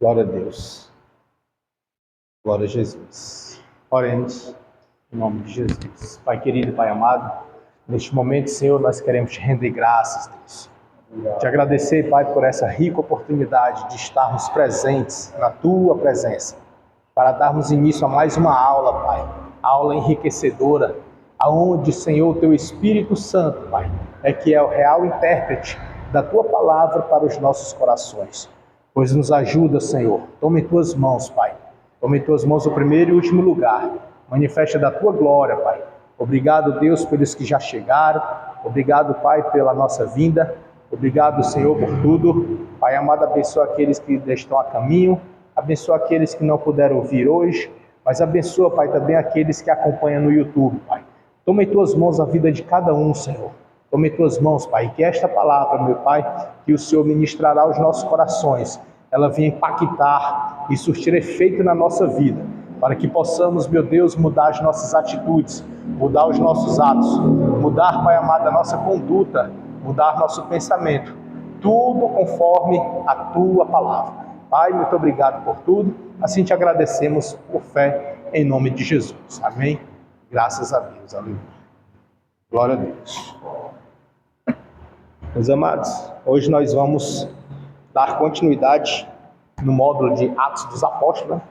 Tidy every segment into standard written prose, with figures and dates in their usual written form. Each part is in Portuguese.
Glória a Deus. Glória a Jesus. Oremos em nome de Jesus. Pai querido, Pai amado, neste momento, Senhor, nós queremos te render graças, Deus. Te agradecer, Pai, por essa rica oportunidade de estarmos presentes na Tua presença, para darmos início a mais uma aula, Pai. Aula enriquecedora, aonde, Senhor, Teu Espírito Santo, Pai, é que é o real intérprete da Tua palavra para os nossos corações. Pois nos ajuda, Senhor. Toma em Tuas mãos, Pai. Toma em Tuas mãos o primeiro e último lugar. Manifesta da Tua glória, Pai. Obrigado, Deus, pelos que já chegaram. Obrigado, Pai, pela nossa vinda. Obrigado, Senhor, por tudo. Pai amado, abençoa aqueles que estão a caminho. Abençoa aqueles que não puderam ouvir hoje. Mas abençoa, Pai, também aqueles que acompanham no YouTube, Pai. Toma em Tuas mãos a vida de cada um, Senhor. Toma em Tuas mãos, Pai, que esta palavra, meu Pai, que o Senhor ministrará aos nossos corações, ela venha impactar e surtir efeito na nossa vida, para que possamos, meu Deus, mudar as nossas atitudes, mudar os nossos atos, mudar, Pai amado, a nossa conduta, mudar nosso pensamento, tudo conforme a Tua palavra. Pai, muito obrigado por tudo, assim te agradecemos por fé, em nome de Jesus. Amém? Graças a Deus. Aleluia. Glória a Deus. Meus amados, hoje nós vamos dar continuidade no módulo de Atos dos Apóstolos, né?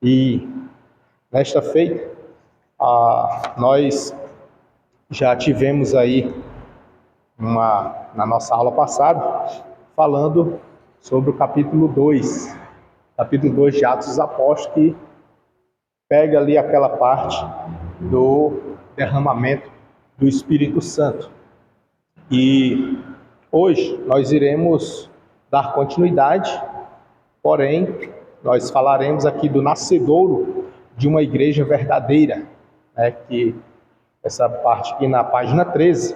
E nesta feita, nós já tivemos aí na nossa aula passada, falando sobre o capítulo 2 de Atos dos Apóstolos, que pega ali aquela parte do derramamento do Espírito Santo. E hoje nós iremos dar continuidade, porém nós falaremos aqui do nascedouro de uma igreja verdadeira, né? Que essa parte aqui na página 13,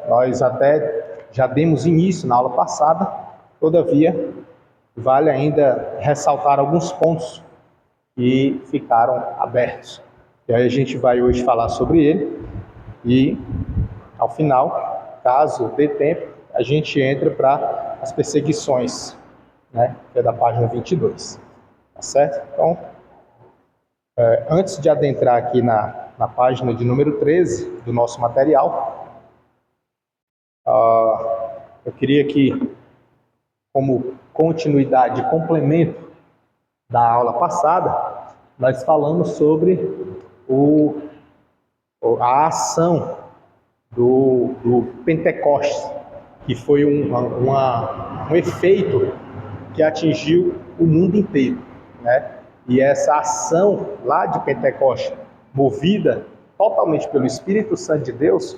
nós até já demos início na aula passada, todavia vale ainda ressaltar alguns pontos que ficaram abertos. E aí a gente vai hoje falar sobre ele e, ao final, caso dê tempo, a gente entra para as perseguições, né, que é da página 22. Tá certo? Então, antes de adentrar aqui na página de número 13 do nosso material, eu queria que, como continuidade e complemento da aula passada, nós falamos sobre a ação do Pentecostes, que foi um efeito que atingiu o mundo inteiro, né? E essa ação lá de Pentecostes, movida totalmente pelo Espírito Santo de Deus,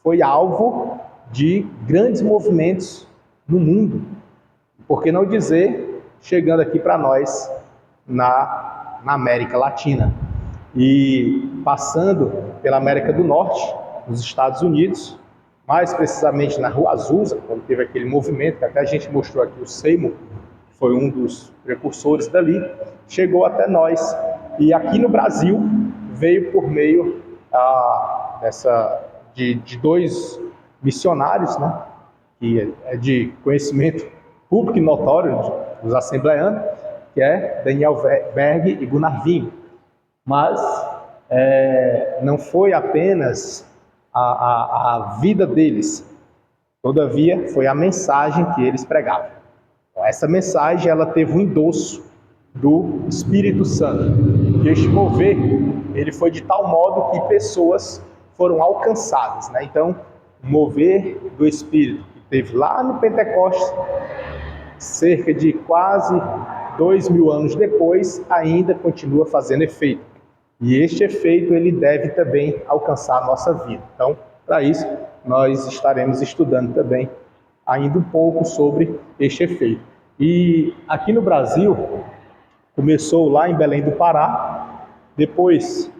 foi alvo de grandes movimentos no mundo. Por que não dizer, chegando aqui para nós, na América Latina. E passando pela América do Norte, nos Estados Unidos, mais precisamente na Rua Azusa, quando teve aquele movimento, que até a gente mostrou aqui o Seymour, que foi um dos precursores dali, chegou até nós. E aqui no Brasil, veio por meio de dois missionários, né, que é de conhecimento público e notório dos assembleanos, que é Daniel Berg e Gunnar Wing. Mas não foi apenas a vida deles, todavia foi a mensagem que eles pregavam. Essa mensagem, ela teve um endosso do Espírito Santo. E este mover, ele foi de tal modo que pessoas foram alcançadas, né? Então, o mover do Espírito que teve lá no Pentecostes, cerca de quase 2000 anos depois, ainda continua fazendo efeito. E este efeito, ele deve também alcançar a nossa vida. Então, para isso, nós estaremos estudando também ainda um pouco sobre este efeito. E aqui no Brasil, começou lá em Belém do Pará, depois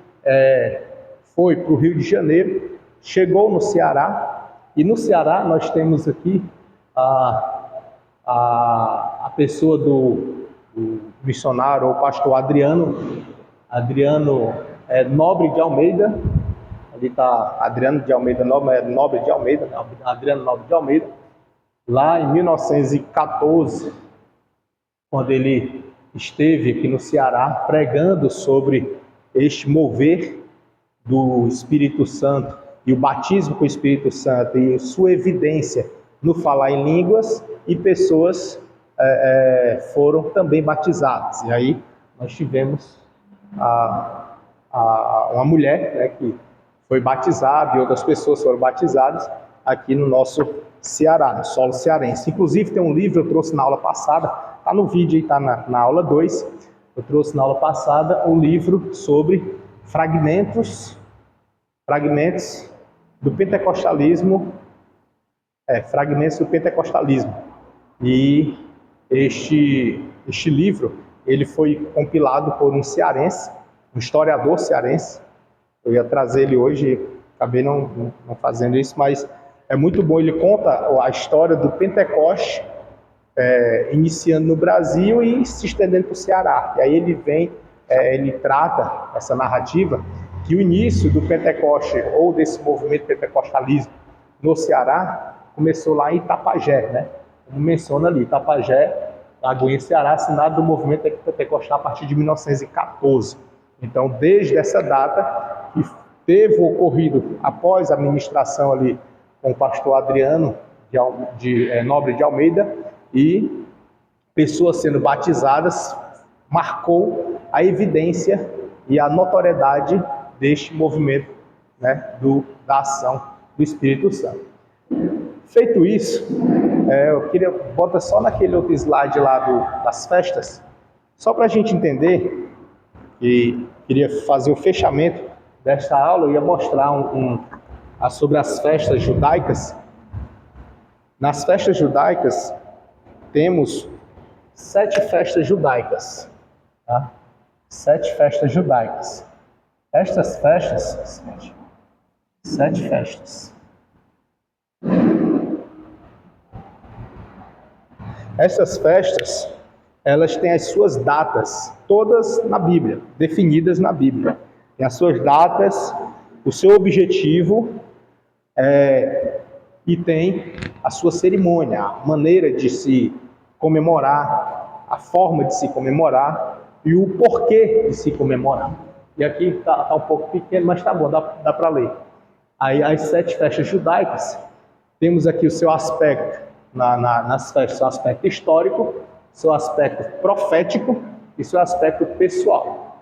foi para o Rio de Janeiro, chegou no Ceará, e no Ceará nós temos aqui a pessoa do missionário ou pastor Adriano Nobre de Almeida. Ali está Adriano de Almeida, Nobre de Almeida, Adriano Nobre de Almeida. Lá em 1914, quando ele esteve aqui no Ceará pregando sobre este mover do Espírito Santo e o batismo com o Espírito Santo e sua evidência no falar em línguas, e pessoas foram também batizadas. E aí nós tivemos uma mulher, né, que foi batizada, e outras pessoas foram batizadas aqui no nosso Ceará, no solo cearense. Inclusive tem um livro, eu trouxe na aula passada, está no vídeo aí, está na aula 2, eu trouxe na aula passada um livro sobre fragmentos do pentecostalismo, fragmentos do pentecostalismo. E este livro, ele foi compilado por um cearense, um historiador cearense. Eu ia trazer ele hoje, acabei não fazendo isso, mas é muito bom. Ele conta a história do Pentecoste, iniciando no Brasil e se estendendo para o Ceará. E aí ele trata essa narrativa que o início do Pentecoste, ou desse movimento pentecostalismo no Ceará, começou lá em Itapajé, né? Como menciona ali, Itapajé, Lagoinha, Ceará, assinado do movimento pentecostal a partir de 1914. Então, desde essa data, que teve ocorrido após a ministração ali com o pastor Adriano Nobre de Almeida, e pessoas sendo batizadas, marcou a evidência e a notoriedade deste movimento, né, da ação do Espírito Santo. Feito isso, eu queria botar só naquele outro slide lá das festas, só para a gente entender, e queria fazer o fechamento desta aula. Eu ia mostrar sobre as festas judaicas. Nas festas judaicas, temos 7 festas judaicas. Tá? 7 festas judaicas. Estas festas, 7 festas. Essas festas, elas têm as suas datas, todas na Bíblia, definidas na Bíblia. Tem as suas datas, o seu objetivo, e tem a sua cerimônia, a maneira de se comemorar, a forma de se comemorar e o porquê de se comemorar. E aqui está um pouco pequeno, mas está bom, dá para ler. Aí as 7 festas judaicas, temos aqui o seu aspecto nas festas, seu aspecto histórico, seu aspecto profético e seu aspecto pessoal.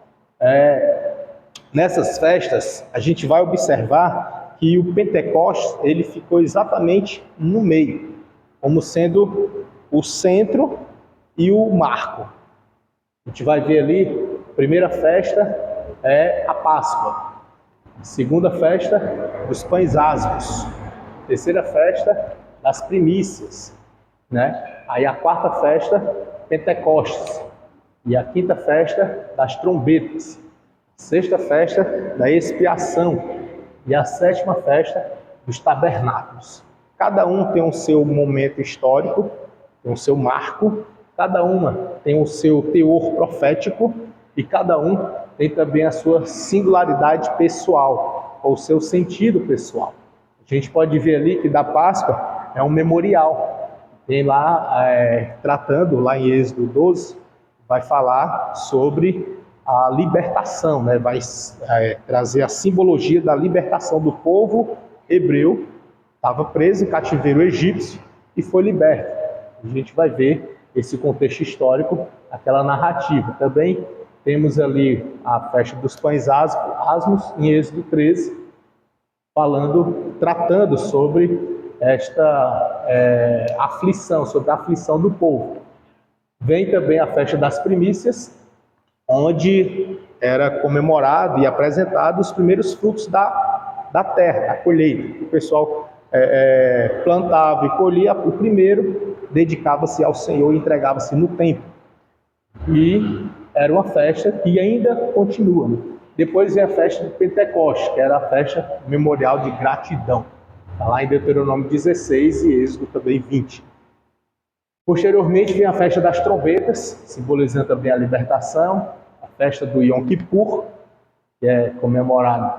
Nessas festas, a gente vai observar que o Pentecostes, ele ficou exatamente no meio, como sendo o centro e o marco. A gente vai ver ali, a primeira festa é a Páscoa, a segunda festa, dos pães asmos, a terceira festa, das primícias, né? Aí a quarta festa, Pentecostes, e a quinta festa, das trombetas, a sexta festa, da expiação, e a sétima festa, dos tabernáculos. Cada um tem o seu momento histórico, tem o seu marco, cada uma tem o seu teor profético, e cada um tem também a sua singularidade pessoal, ou o seu sentido pessoal. A gente pode ver ali que da Páscoa é um memorial. Tem lá, tratando lá em Êxodo 12, vai falar sobre a libertação, né? Vai trazer a simbologia da libertação do povo hebreu, estava preso em cativeiro egípcio e foi liberto. A gente vai ver esse contexto histórico, aquela narrativa. Também temos ali a festa dos pães asmos, em Êxodo 13, tratando sobre esta aflição, sobre a aflição do povo. Vem também a festa das primícias, onde era comemorado e apresentado os primeiros frutos da terra, da colheita. O pessoal plantava e colhia o primeiro, dedicava-se ao Senhor e entregava-se no templo. E era uma festa que ainda continua, né? Depois vem a festa de Pentecostes, que era a festa memorial de gratidão. Está lá em Deuteronômio 16 e Êxodo também 20. Posteriormente vem a festa das trombetas, simbolizando também a libertação, a festa do Yom Kippur, que é comemorada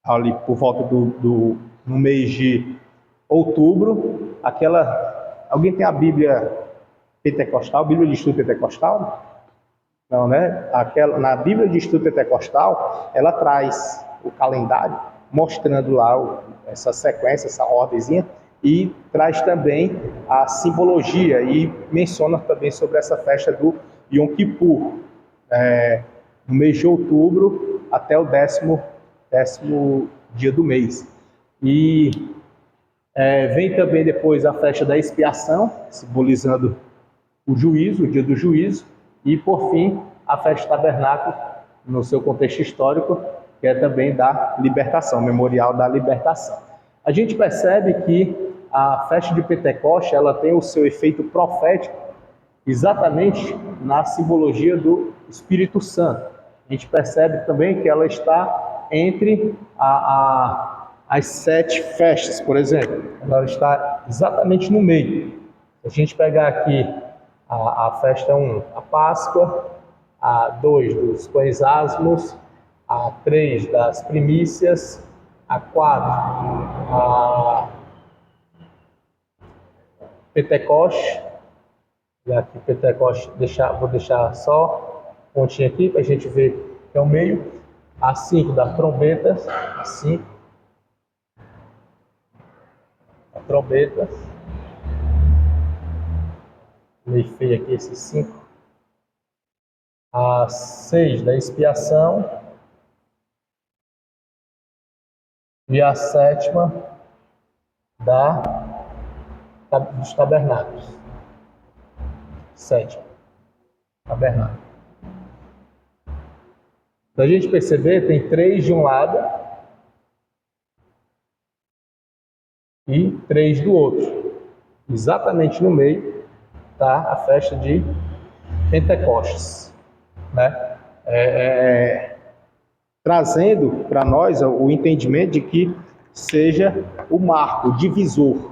ali por volta no mês de outubro. Alguém tem a Bíblia pentecostal, Bíblia de Estudo Pentecostal? Não, né? Na Bíblia de Estudo Pentecostal, ela traz o calendário, mostrando lá essa sequência, essa ordemzinha, e traz também a simbologia, e menciona também sobre essa festa do Yom Kippur, no mês de outubro até o décimo dia do mês. E vem também depois a festa da expiação, simbolizando o juízo, o dia do juízo, e por fim a festa do tabernáculo, no seu contexto histórico, que é também da libertação, memorial da libertação. A gente percebe que a festa de Pentecostes, ela tem o seu efeito profético exatamente na simbologia do Espírito Santo. A gente percebe também que ela está entre as 7 festas, por exemplo. Ela está exatamente no meio. Se a gente pegar aqui a festa 1, a Páscoa, a 2 dos pães asmos, a 3 das primícias, a 4 a Pentecoste, e aqui Pentecoste vou deixar só pontinho aqui para a gente ver que é o meio, a 5 das trombetas, a 5, a trombeta, meio feio aqui esses 5, a 6 da expiação, e a 7ª dos tabernáculos. 7, tabernáculo. Para a gente perceber, tem 3 de um lado e 3 do outro. Exatamente no meio está a festa de Pentecostes, né? Trazendo para nós o entendimento de que seja o marco, o divisor,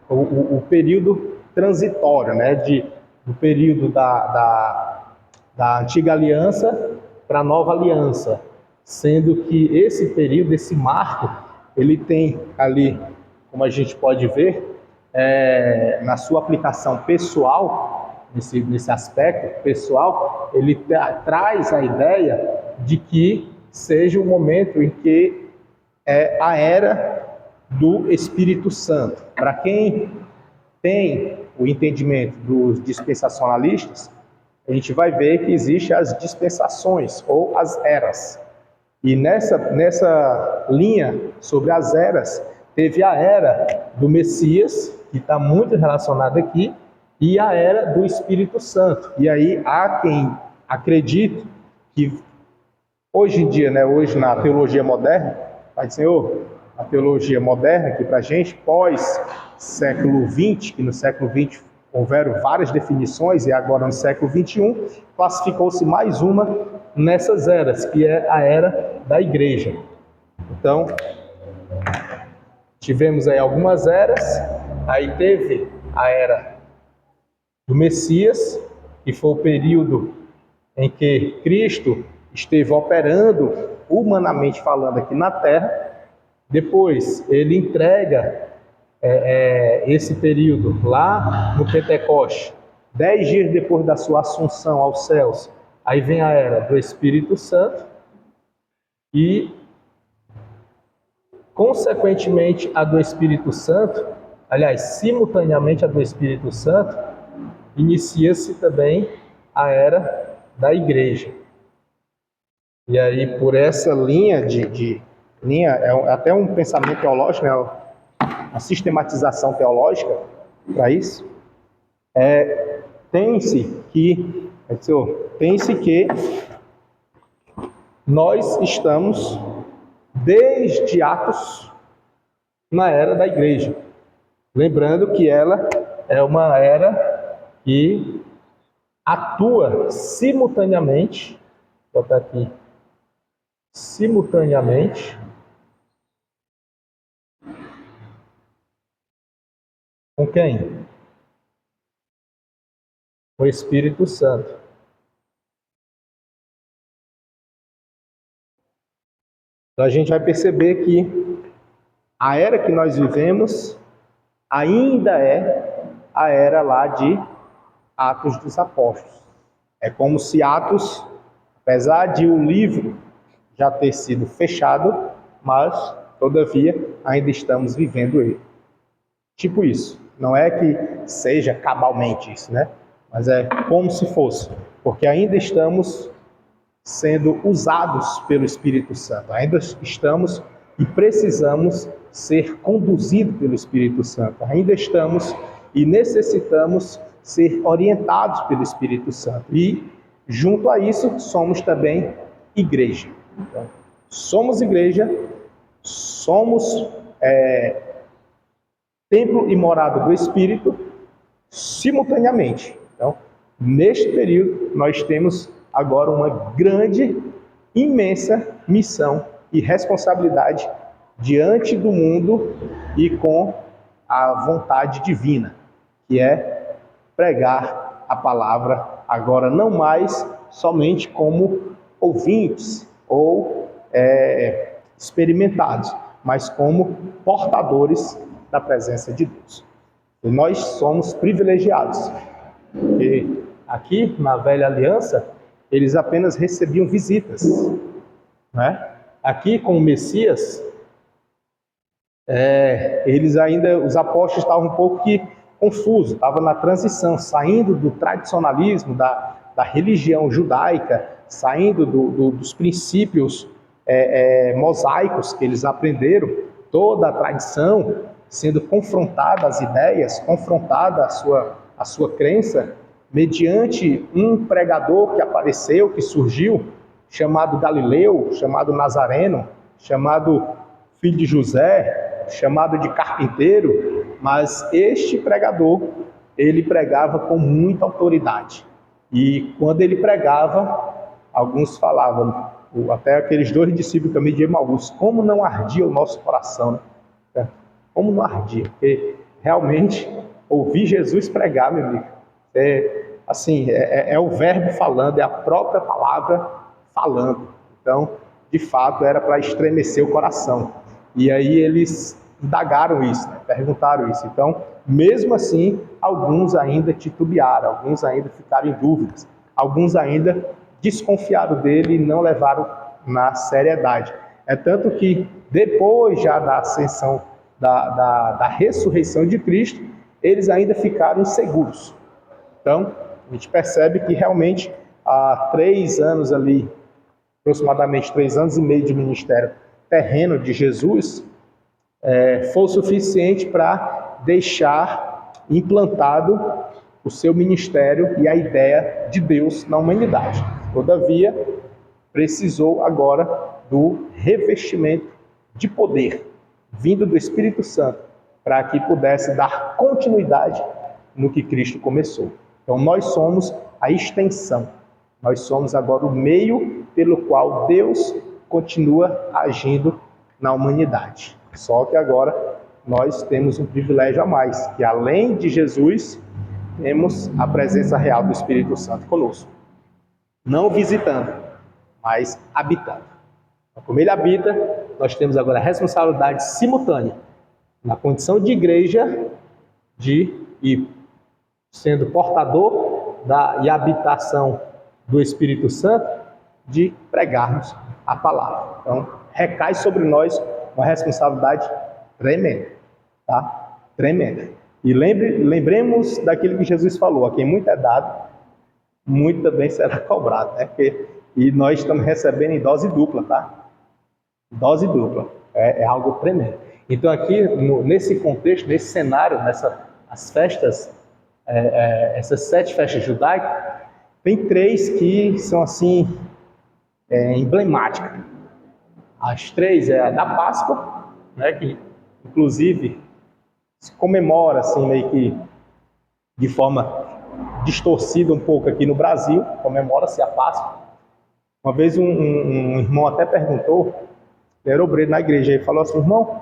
o período transitório, né, do período da antiga aliança para a nova aliança, sendo que esse período, esse marco, ele tem ali, como a gente pode ver, na sua aplicação pessoal, nesse aspecto pessoal, ele traz a ideia de que seja o momento em que é a era do Espírito Santo. Para quem tem o entendimento dos dispensacionalistas, a gente vai ver que existem as dispensações ou as eras. E nessa linha sobre as eras, teve a era do Messias, que está muito relacionada aqui, e a era do Espírito Santo. E aí há quem acredite que hoje em dia, né, hoje na teologia moderna, Pai do Senhor, a teologia moderna aqui para a gente, pós século XX, que no século XX houveram várias definições, e agora no século XXI, classificou-se mais uma nessas eras, que é a era da igreja. Então, tivemos aí algumas eras, aí teve a era do Messias, que foi o período em que Cristo esteve operando, humanamente falando, aqui na Terra. Depois, ele entrega esse período lá no Pentecoste, 10 dias depois da sua assunção aos céus. Aí vem a era do Espírito Santo e, consequentemente, a do Espírito Santo, aliás, simultaneamente a do Espírito Santo, inicia-se também a era da igreja. E aí, por essa linha até um pensamento teológico, né, a sistematização teológica para isso, tem-se que nós estamos desde Atos na era da igreja. Lembrando que ela é uma era que atua simultaneamente, vou botar aqui, simultaneamente com quem? O Espírito Santo. Então a gente vai perceber que a era que nós vivemos ainda é a era lá de Atos dos Apóstolos. É como se Atos, apesar de o livro já ter sido fechado, mas, todavia, ainda estamos vivendo ele. Tipo isso. Não é que seja cabalmente isso, né? Mas é como se fosse. Porque ainda estamos sendo usados pelo Espírito Santo. Ainda estamos e precisamos ser conduzidos pelo Espírito Santo. Ainda estamos e necessitamos ser orientados pelo Espírito Santo. E, junto a isso, somos também igreja. Então, somos igreja, somos templo e morada do Espírito simultaneamente. Então, neste período, nós temos agora uma grande, imensa missão e responsabilidade diante do mundo e com a vontade divina, que é pregar a palavra agora não mais somente como ouvintes ou experimentados, mas como portadores da presença de Deus. E nós somos privilegiados, porque aqui na velha aliança eles apenas recebiam visitas, né? Aqui com o Messias, eles ainda, os apóstolos estavam um pouco confusos, estavam na transição, saindo do tradicionalismo da religião judaica, saindo dos princípios mosaicos que eles aprenderam, toda a tradição sendo confrontada às ideias, confrontada à sua crença, mediante um pregador que apareceu, que surgiu, chamado Galileu, chamado Nazareno, chamado filho de José, chamado de carpinteiro, mas este pregador, ele pregava com muita autoridade. E quando ele pregava, alguns falavam, até aqueles 2 discípulos também de Emaús, como não ardia o nosso coração, né? Como não ardia, porque realmente ouvir Jesus pregar, meu amigo, é o verbo falando, é a própria palavra falando. Então, de fato, era para estremecer o coração. E aí eles indagaram isso, né? Perguntaram isso. Então, mesmo assim, alguns ainda titubearam, alguns ainda ficaram em dúvidas, alguns ainda desconfiaram dele e não levaram na seriedade. É tanto que depois já da ascensão, da ressurreição de Cristo, eles ainda ficaram inseguros. Então, a gente percebe que realmente há 3 anos ali, aproximadamente 3 anos e meio de ministério terreno de Jesus, foi o suficiente para deixar implantado o seu ministério e a ideia de Deus na humanidade. Todavia, precisou agora do revestimento de poder vindo do Espírito Santo para que pudesse dar continuidade no que Cristo começou. Então nós somos a extensão, nós somos agora o meio pelo qual Deus continua agindo na humanidade. Só que agora nós temos um privilégio a mais, que além de Jesus, temos a presença real do Espírito Santo conosco. Não visitando, mas habitando. Então, como ele habita, nós temos agora a responsabilidade simultânea, na condição de igreja, e sendo portador e habitação do Espírito Santo, de pregarmos a palavra. Então, recai sobre nós uma responsabilidade tremenda, tá? Tremenda. E lembremos daquilo que Jesus falou: a quem muito é dado, muito também será cobrado, né? E nós estamos recebendo em dose dupla, tá? Dose dupla. É algo tremendo. Então aqui, nesse contexto, nesse cenário, as festas, essas 7 festas judaicas, tem 3 que são assim, emblemáticas. As 3 é a da Páscoa, né, que inclusive se comemora assim, meio que de forma distorcida um pouco aqui no Brasil, comemora-se a Páscoa. Uma vez um irmão até perguntou, ele era obreiro na igreja, e falou assim: irmão,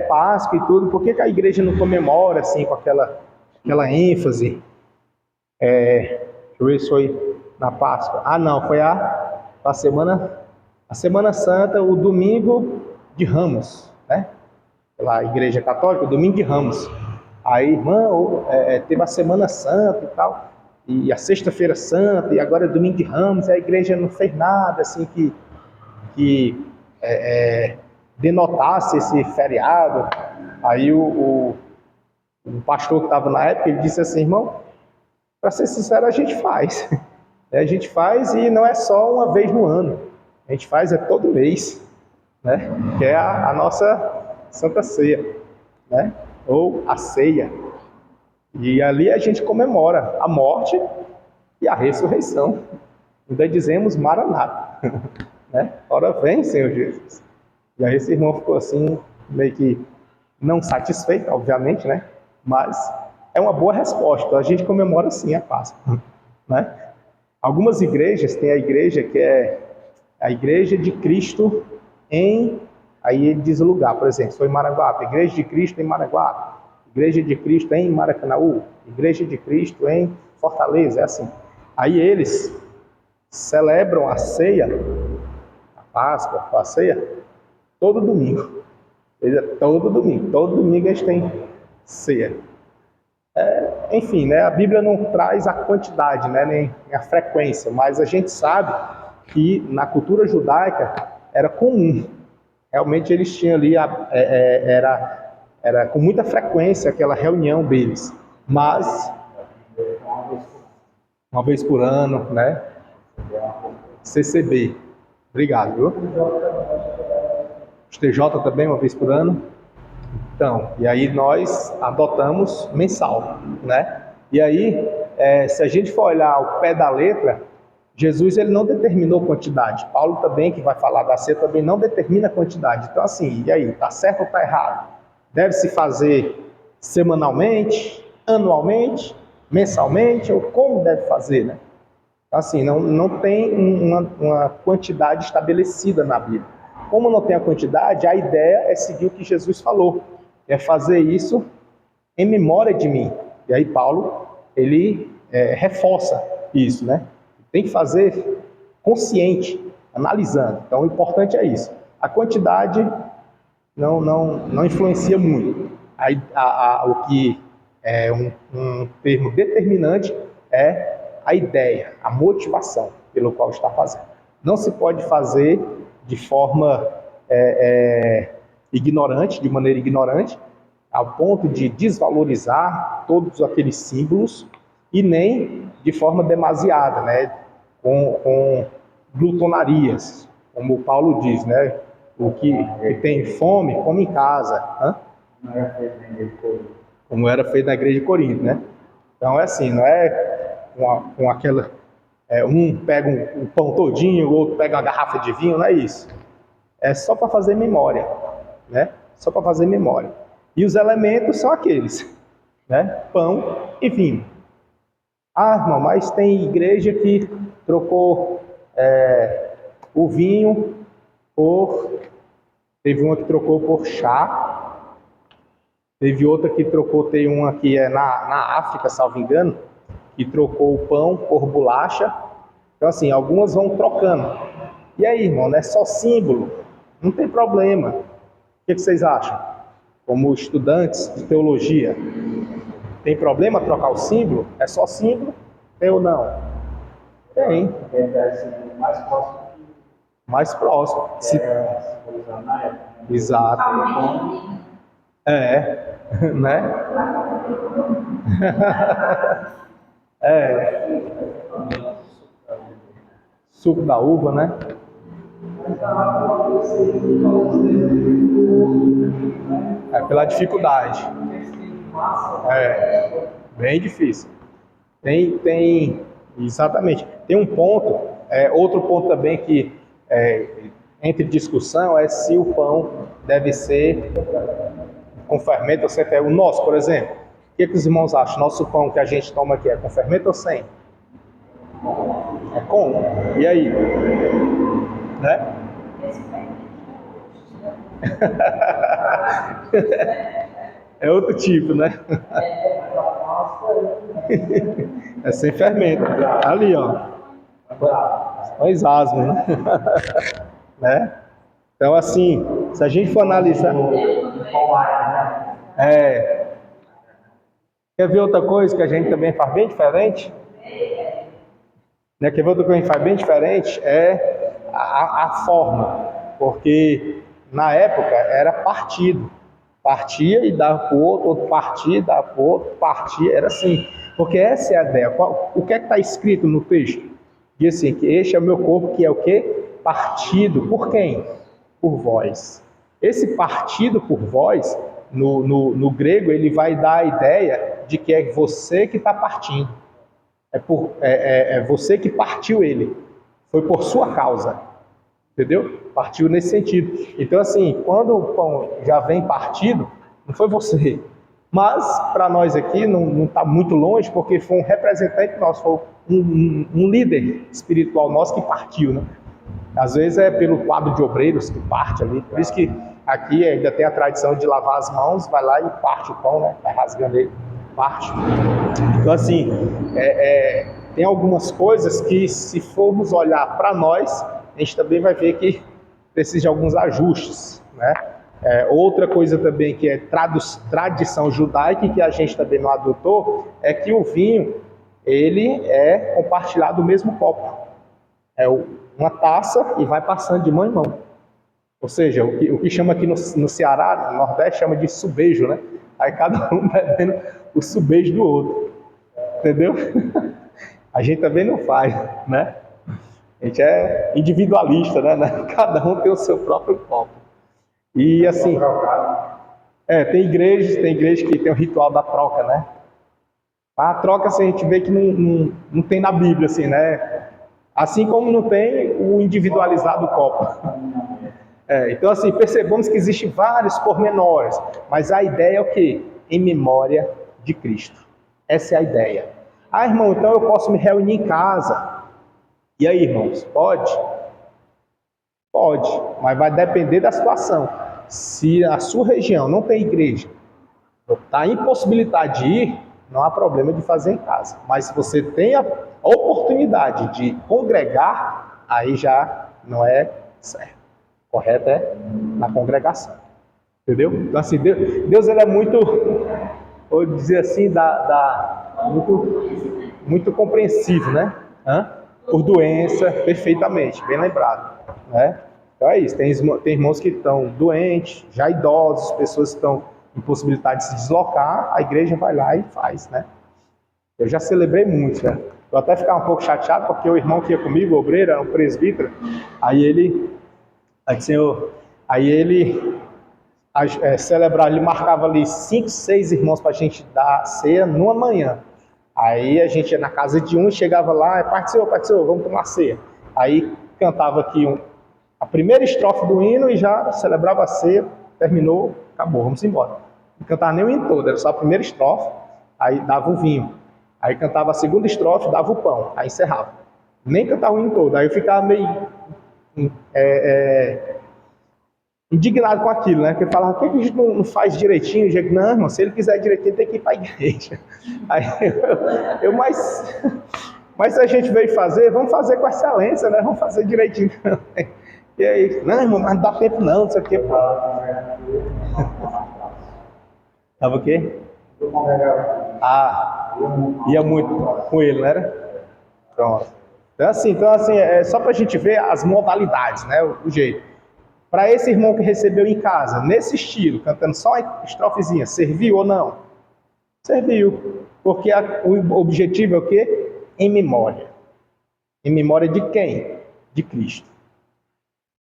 Páscoa e tudo, por que a igreja não comemora assim com aquela ênfase? Deixa eu ver se foi na Páscoa. Ah, não, foi a Semana Santa, o domingo de Ramos, né? Pela igreja católica, o domingo de Ramos. Aí, irmão, teve a Semana Santa e tal. e a Sexta-feira Santa, e agora é Domingo de Ramos, a igreja não fez nada assim que denotasse esse feriado. Aí o pastor que estava na época, ele disse assim: irmão, para ser sincero, a gente faz. A gente faz e não é só uma vez no ano, a gente faz todo mês, né? Que é a nossa Santa Ceia, né? Ou a ceia. E ali a gente comemora a morte e a ressurreição. Ainda dizemos Maranata, né? Ora vem, Senhor Jesus. E aí esse irmão ficou assim, meio que não satisfeito, obviamente, né? Mas é uma boa resposta. A gente comemora sim a Páscoa, né? Algumas igrejas, tem a igreja que é a Igreja de Cristo em... Aí ele diz o lugar, por exemplo, sou em Maranguape, Igreja de Cristo em Maranguape, Igreja de Cristo em Maracanaú, Igreja de Cristo em Fortaleza, é assim. Aí eles celebram a ceia, a Páscoa, a ceia, todo domingo. Todo domingo eles têm ceia. Enfim, né, a Bíblia não traz a quantidade, né, nem a frequência, mas a gente sabe que na cultura judaica era comum. Realmente eles tinham ali, era com muita frequência aquela reunião deles. Mas, uma vez por ano, né? CCB. Obrigado, viu? Os TJ também, uma vez por ano. Então, e aí nós adotamos mensal, né? E aí, se a gente for olhar ao pé da letra, Jesus ele não determinou quantidade. Paulo também, que vai falar da ceia, também não determina quantidade. Então assim, e aí, tá certo ou tá errado? Deve-se fazer semanalmente, anualmente, mensalmente, ou como deve fazer, né? Então, assim, não tem uma quantidade estabelecida na Bíblia. Como não tem a quantidade, a ideia é seguir o que Jesus falou. É fazer isso em memória de mim. E aí Paulo, ele reforça isso, né? Tem que fazer consciente, analisando. Então, o importante é isso. A quantidade não influencia muito. O que é um termo determinante é a ideia, a motivação pelo qual está fazendo. Não se pode fazer de forma ignorante, de maneira ignorante, ao ponto de desvalorizar todos aqueles símbolos, e nem de forma demasiada, né? Com glutonarias, como o Paulo diz, né? O que tem fome, come em casa. Como era feito na igreja de Corinto, né? Então é assim, não é com aquela... um pega um pão todinho, o outro pega uma garrafa de vinho, não é isso. É só para fazer memória, né? Só para fazer memória. E os elementos são aqueles, né? Pão e vinho. Ah, irmão, mas tem igreja que trocou o vinho por... Teve uma que trocou por chá. Teve outra que trocou, tem uma que é na África, salvo engano, que trocou o pão por bolacha. Então, assim, algumas vão trocando. E aí, irmão, não é só símbolo? Não tem problema. O que vocês acham? Como estudantes de teologia, tem problema trocar o símbolo? É só símbolo? Tem ou não? Tem. Mais próximo. Mais próximo. Exato. Né? Suco da uva, né? Pela dificuldade. Bem difícil. Exatamente. Tem um ponto, outro ponto também que entre discussão é se o pão deve ser com fermento ou sem fermento. O nosso, por exemplo. O que os irmãos acham? Nosso pão que a gente toma aqui é com fermento ou sem? É com. E aí? Né? É outro tipo, né? É sem fermento. Ali, ó. Os asmos, né? Então, assim, se a gente for analisar... Quer ver outra coisa que a gente também faz bem diferente? Né? Que outra coisa que faz bem diferente é a forma, porque na época era partido. Partia e dava para o outro, outro partia e dava para o outro, partia, era assim. Porque essa é a ideia. O que é que está escrito no texto? Diz assim, que este é o meu corpo, que é o quê? Partido. Por quem? Por vós. Esse partido por vós, no grego, ele vai dar a ideia de que é você que está partindo. É você que partiu ele. Foi por sua causa. Entendeu? Partiu nesse sentido. Então, assim, quando o pão já vem partido, não foi você. Mas, para nós aqui, não está muito longe, porque foi um representante nosso, foi um líder espiritual nosso que partiu, né? Às vezes é pelo quadro de obreiros que parte ali. Por isso que aqui ainda tem a tradição de lavar as mãos, vai lá e parte o pão, né? Vai rasgando ele, parte. Então, assim, tem algumas coisas que, se formos olhar para nós, a gente também vai ver que precisa de alguns ajustes, né? Outra coisa também que é tradição judaica e que a gente também não adotou é que o vinho, ele é compartilhado do mesmo copo. É uma taça e vai passando de mão em mão. Ou seja, o que chama aqui no Ceará, no Nordeste, chama de subejo, né? Aí cada um bebendo o subejo do outro. Entendeu? A gente também não faz, né? A gente é individualista, né? Cada um tem o seu próprio copo. E assim, tem igrejas que tem o ritual da troca, né? A troca, assim, a gente vê que não tem na Bíblia, assim, né? Assim como não tem o individualizar do copo. Então, assim, percebamos que existem vários pormenores, mas a ideia é o quê? Em memória de Cristo. Essa é a ideia. Ah, irmão, então eu posso me reunir em casa. E aí, irmãos, pode? Pode, mas vai depender da situação. Se a sua região não tem igreja, está impossibilidade de ir, não há problema de fazer em casa. Mas se você tem a oportunidade de congregar, aí já não é certo. Correto é na congregação. Entendeu? Então, assim, Deus ele é muito, vou dizer assim, muito compreensivo, né? Por doença, perfeitamente, bem lembrado, né? Então é isso, tem irmãos que estão doentes, já idosos, pessoas que estão impossibilitadas de se deslocar, a igreja vai lá e faz, né? Eu já celebrei muito, né? Eu até ficava um pouco chateado, porque o irmão que ia comigo, o obreiro, era um presbítero, aí ele celebrava, ele marcava ali 5, 6 irmãos para a gente dar ceia numa manhã. Aí a gente ia na casa de um, chegava lá, participou, vamos tomar ceia. Aí cantava aqui a primeira estrofe do hino e já celebrava a ceia, terminou, acabou, vamos embora. Não cantava nem o hino todo, era só a primeira estrofe, aí dava o vinho. Aí cantava a segunda estrofe, dava o pão, aí encerrava. Nem cantava o hino todo, aí eu ficava meio indignado com aquilo, né? Porque eu falava, por que a gente não faz direitinho? Eu digo, não, irmão, se ele quiser direitinho, tem que ir para a igreja. Aí mas se a gente veio fazer, vamos fazer com excelência, né? Vamos fazer direitinho também. E aí, não, irmão, mas não dá tempo não, não sei o quê. Tava o quê? Ia muito com ele, não era? Pronto. Então assim, é só para a gente ver as modalidades, né? O jeito. Para esse irmão que recebeu em casa, nesse estilo, cantando só a estrofezinha, serviu ou não? Serviu. Porque o objetivo é o quê? Em memória. Em memória de quem? De Cristo.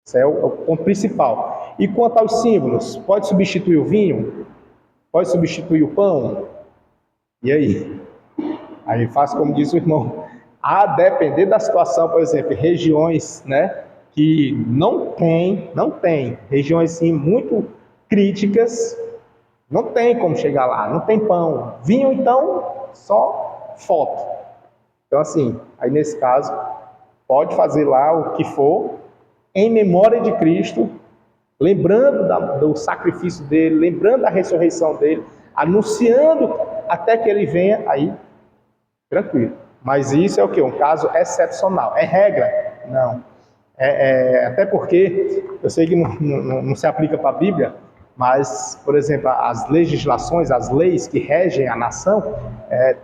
Esse é o ponto principal. E quanto aos símbolos, pode substituir o vinho? Pode substituir o pão? E aí? Aí faz como diz o irmão. A depender da situação, por exemplo, regiões, né, que não tem, regiões assim, muito críticas, não tem como chegar lá, não tem pão. Vinho, então, só foto. Então, assim, aí nesse caso, pode fazer lá o que for, em memória de Cristo, lembrando do sacrifício dele, lembrando da ressurreição dele, anunciando até que ele venha, aí, tranquilo. Mas isso é o quê? Um caso excepcional. É regra? Não. Até porque, eu sei que não se aplica para a Bíblia, mas, por exemplo, as legislações, as leis que regem a nação,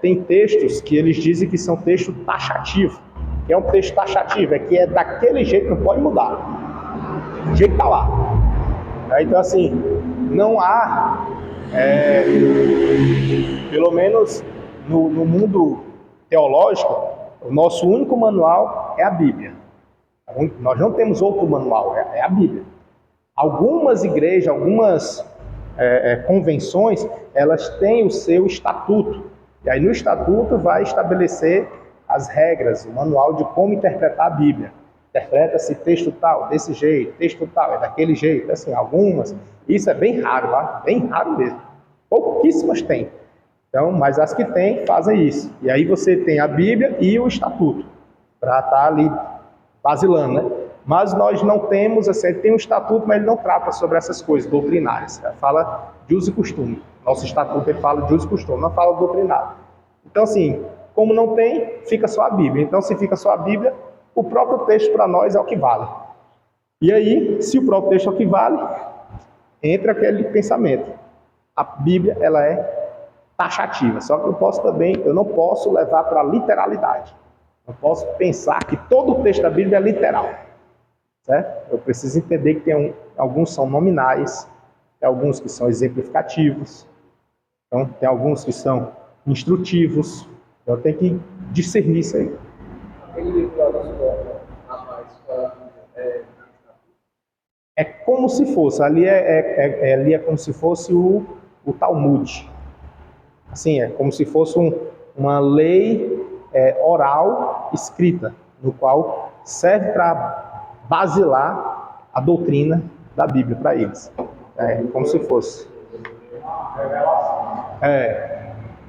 tem textos que eles dizem que são textos taxativos. que é um texto taxativo, é que é daquele jeito, não pode mudar. O jeito está lá. Então, assim, não há, pelo menos no mundo teológico, o nosso único manual é a Bíblia. Nós não temos outro manual, é a Bíblia. Algumas igrejas, algumas convenções, elas têm o seu estatuto. E aí no estatuto vai estabelecer as regras, o manual de como interpretar a Bíblia. Interpreta-se texto tal, desse jeito, texto tal, é daquele jeito, assim, algumas. Isso é bem raro, tá? Bem raro mesmo. Pouquíssimas tem. Então, mas as que tem, fazem isso. E aí você tem a Bíblia e o estatuto, para estar ali basilando, né? Mas nós não temos, assim, tem um estatuto, mas ele não trata sobre essas coisas doutrinárias. Ele fala de uso e costume. Nosso estatuto ele fala de uso e costume, não fala doutrinário. Então, assim, como não tem, fica só a Bíblia. Então, se fica só a Bíblia, o próprio texto para nós é o que vale. E aí, se o próprio texto é o que vale, entra aquele pensamento. A Bíblia, ela é taxativa. Só que eu não posso levar para a literalidade. Eu posso pensar que todo o texto da Bíblia é literal. Certo? Eu preciso entender que alguns são nominais, tem alguns que são exemplificativos, então tem alguns que são instrutivos. Então eu tenho que discernir isso aí. Aquele livro lá da sua rapaz, É como se fosse, ali é como se fosse o Talmud. Assim, é como se fosse uma lei oral escrita, no qual serve para basilar a doutrina da Bíblia para eles. É como se fosse.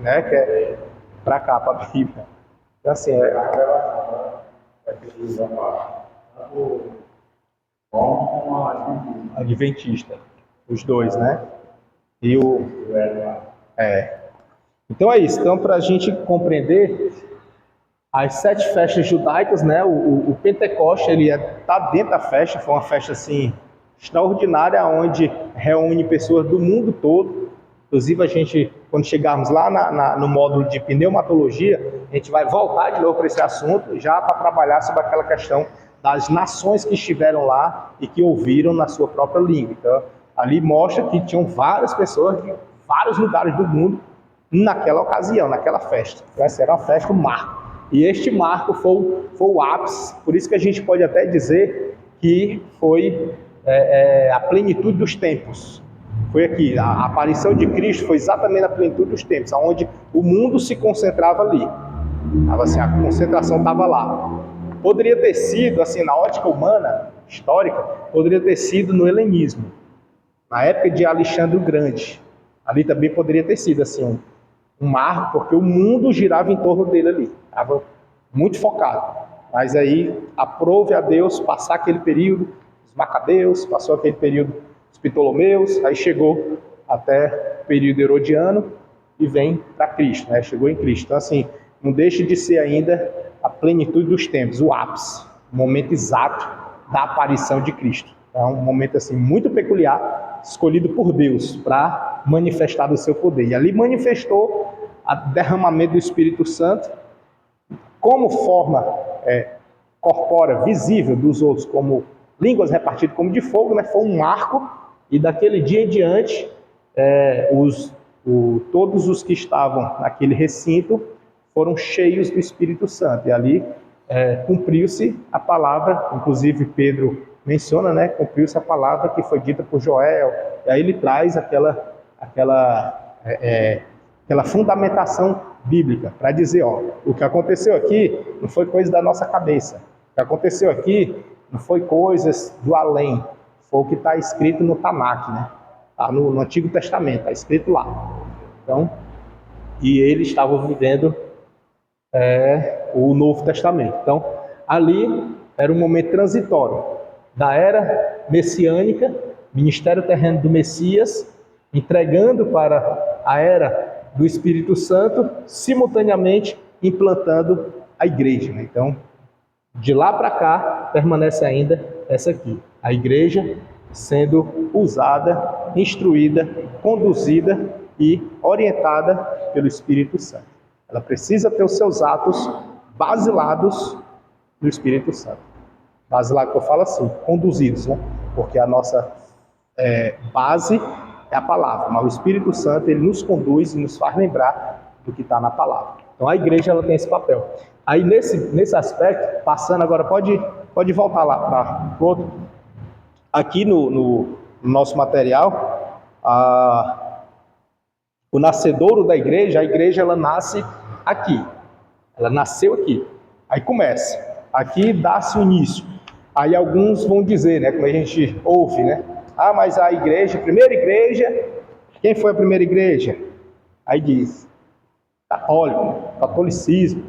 Né, que é para cá, para a Bíblia. Então, assim, adventista, os dois, né? E Então é isso. Então, para a gente compreender as 7 festas judaicas, né? O Pentecoste, ele está dentro da festa. Foi uma festa assim extraordinária, onde reúne pessoas do mundo todo. Inclusive a gente, quando chegarmos lá no módulo de pneumatologia, a gente vai voltar de novo para esse assunto, já para trabalhar sobre aquela questão das nações que estiveram lá e que ouviram na sua própria língua. Então, ali mostra que tinham várias pessoas de vários lugares do mundo naquela ocasião, naquela festa. Essa era uma festa, um marco. E este marco foi o ápice, por isso que a gente pode até dizer que foi a plenitude dos tempos. Foi aqui, a aparição de Cristo foi exatamente na plenitude dos tempos, onde o mundo se concentrava ali. Assim, a concentração estava lá. Poderia ter sido, assim, na ótica humana, histórica, poderia ter sido no helenismo, na época de Alexandre o Grande. Ali também poderia ter sido assim, um marco, porque o mundo girava em torno dele ali. Estava muito focado. Mas aí, aprove a Deus passar aquele período, os Macabeus, passou aquele período dos Ptolomeus, aí chegou até o período herodiano e vem para Cristo, né? Chegou em Cristo. Então, assim, não deixa de ser ainda a plenitude dos tempos, o ápice, o momento exato da aparição de Cristo. É um momento assim muito peculiar, escolhido por Deus para manifestar o seu poder. E ali manifestou o derramamento do Espírito Santo como forma corpórea, visível dos outros, como línguas repartidas como de fogo, né? Foi um marco, e daquele dia em diante, todos os que estavam naquele recinto foram cheios do Espírito Santo. E ali cumpriu-se a palavra, inclusive Pedro menciona, né? Cumpriu-se a palavra que foi dita por Joel. E aí ele traz aquela fundamentação bíblica para dizer, ó, o que aconteceu aqui não foi coisa da nossa cabeça. O que aconteceu aqui não foi coisas do além. Foi o que está escrito no Tanakh, né? Tá no Antigo Testamento, está escrito lá. Então, e eles estavam vivendo o Novo Testamento. Então, ali era um momento transitório da era messiânica, ministério terreno do Messias, entregando para a era do Espírito Santo, simultaneamente implantando a igreja, né? Então, de lá para cá, permanece ainda essa aqui, a igreja sendo usada, instruída, conduzida e orientada pelo Espírito Santo. Ela precisa ter os seus atos basilados do Espírito Santo. Mas lá que eu falo assim, conduzidos, né? Porque a nossa base é a palavra, mas o Espírito Santo ele nos conduz e nos faz lembrar do que está na palavra. Então a igreja ela tem esse papel. Aí nesse aspecto, passando agora, pode voltar lá para o outro. Aqui no nosso material, o nascedouro da igreja, a igreja ela nasce aqui. Ela nasceu aqui. Aí começa. Aqui dá-se o início. Aí alguns vão dizer, né, como a gente ouve, né? Ah, mas a igreja, a primeira igreja, quem foi a primeira igreja? Aí diz, católico, catolicismo.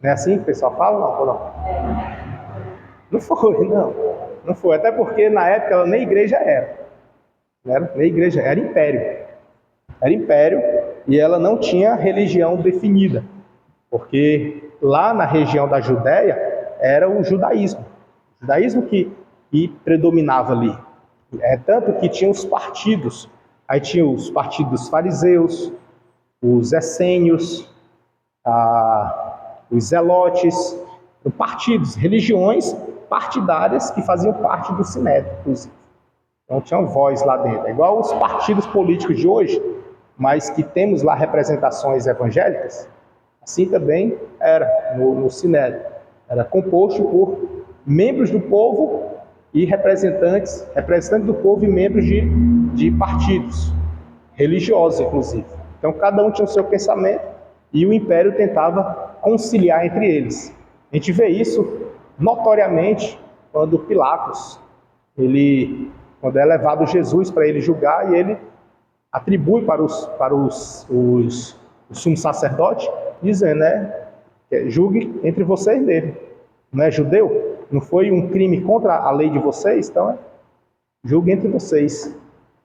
Não é assim que o pessoal fala, não? Ou não? Não foi, não. Não foi. Até porque na época ela nem igreja era. Não era nem igreja, era império. Era império e ela não tinha religião definida. Porque lá na região da Judéia era o judaísmo. O judaísmo que predominava ali. Tanto que tinha os partidos. Aí tinha os partidos fariseus, os essênios, os zelotes, partidos, religiões partidárias que faziam parte do Sinédrio, inclusive. Então tinham voz lá dentro. É igual os partidos políticos de hoje, mas que temos lá representações evangélicas, assim também era no Sinédrio. Era composto por membros do povo e representantes do povo e membros de partidos religiosos, inclusive. Então cada um tinha o seu pensamento e o império tentava conciliar entre eles. A gente vê isso notoriamente quando Pilatos, quando é levado Jesus para ele julgar, e ele atribui para os sumos sacerdotes, dizendo, né, julgue entre vocês mesmos. Não é judeu? Não foi um crime contra a lei de vocês? Então, julgue entre vocês.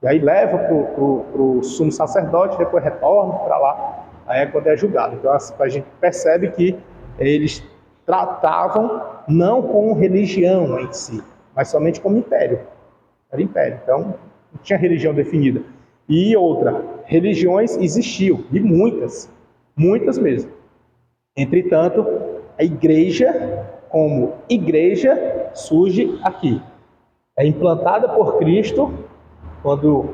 E aí leva para o sumo sacerdote, depois retorna para lá, aí é quando é julgado. Então a gente percebe que eles tratavam não com religião em si, mas somente como império. Era império, então não tinha religião definida. E outra, religiões existiam, e muitas mesmo. Entretanto, a igreja, como igreja, surge aqui. É implantada por Cristo, quando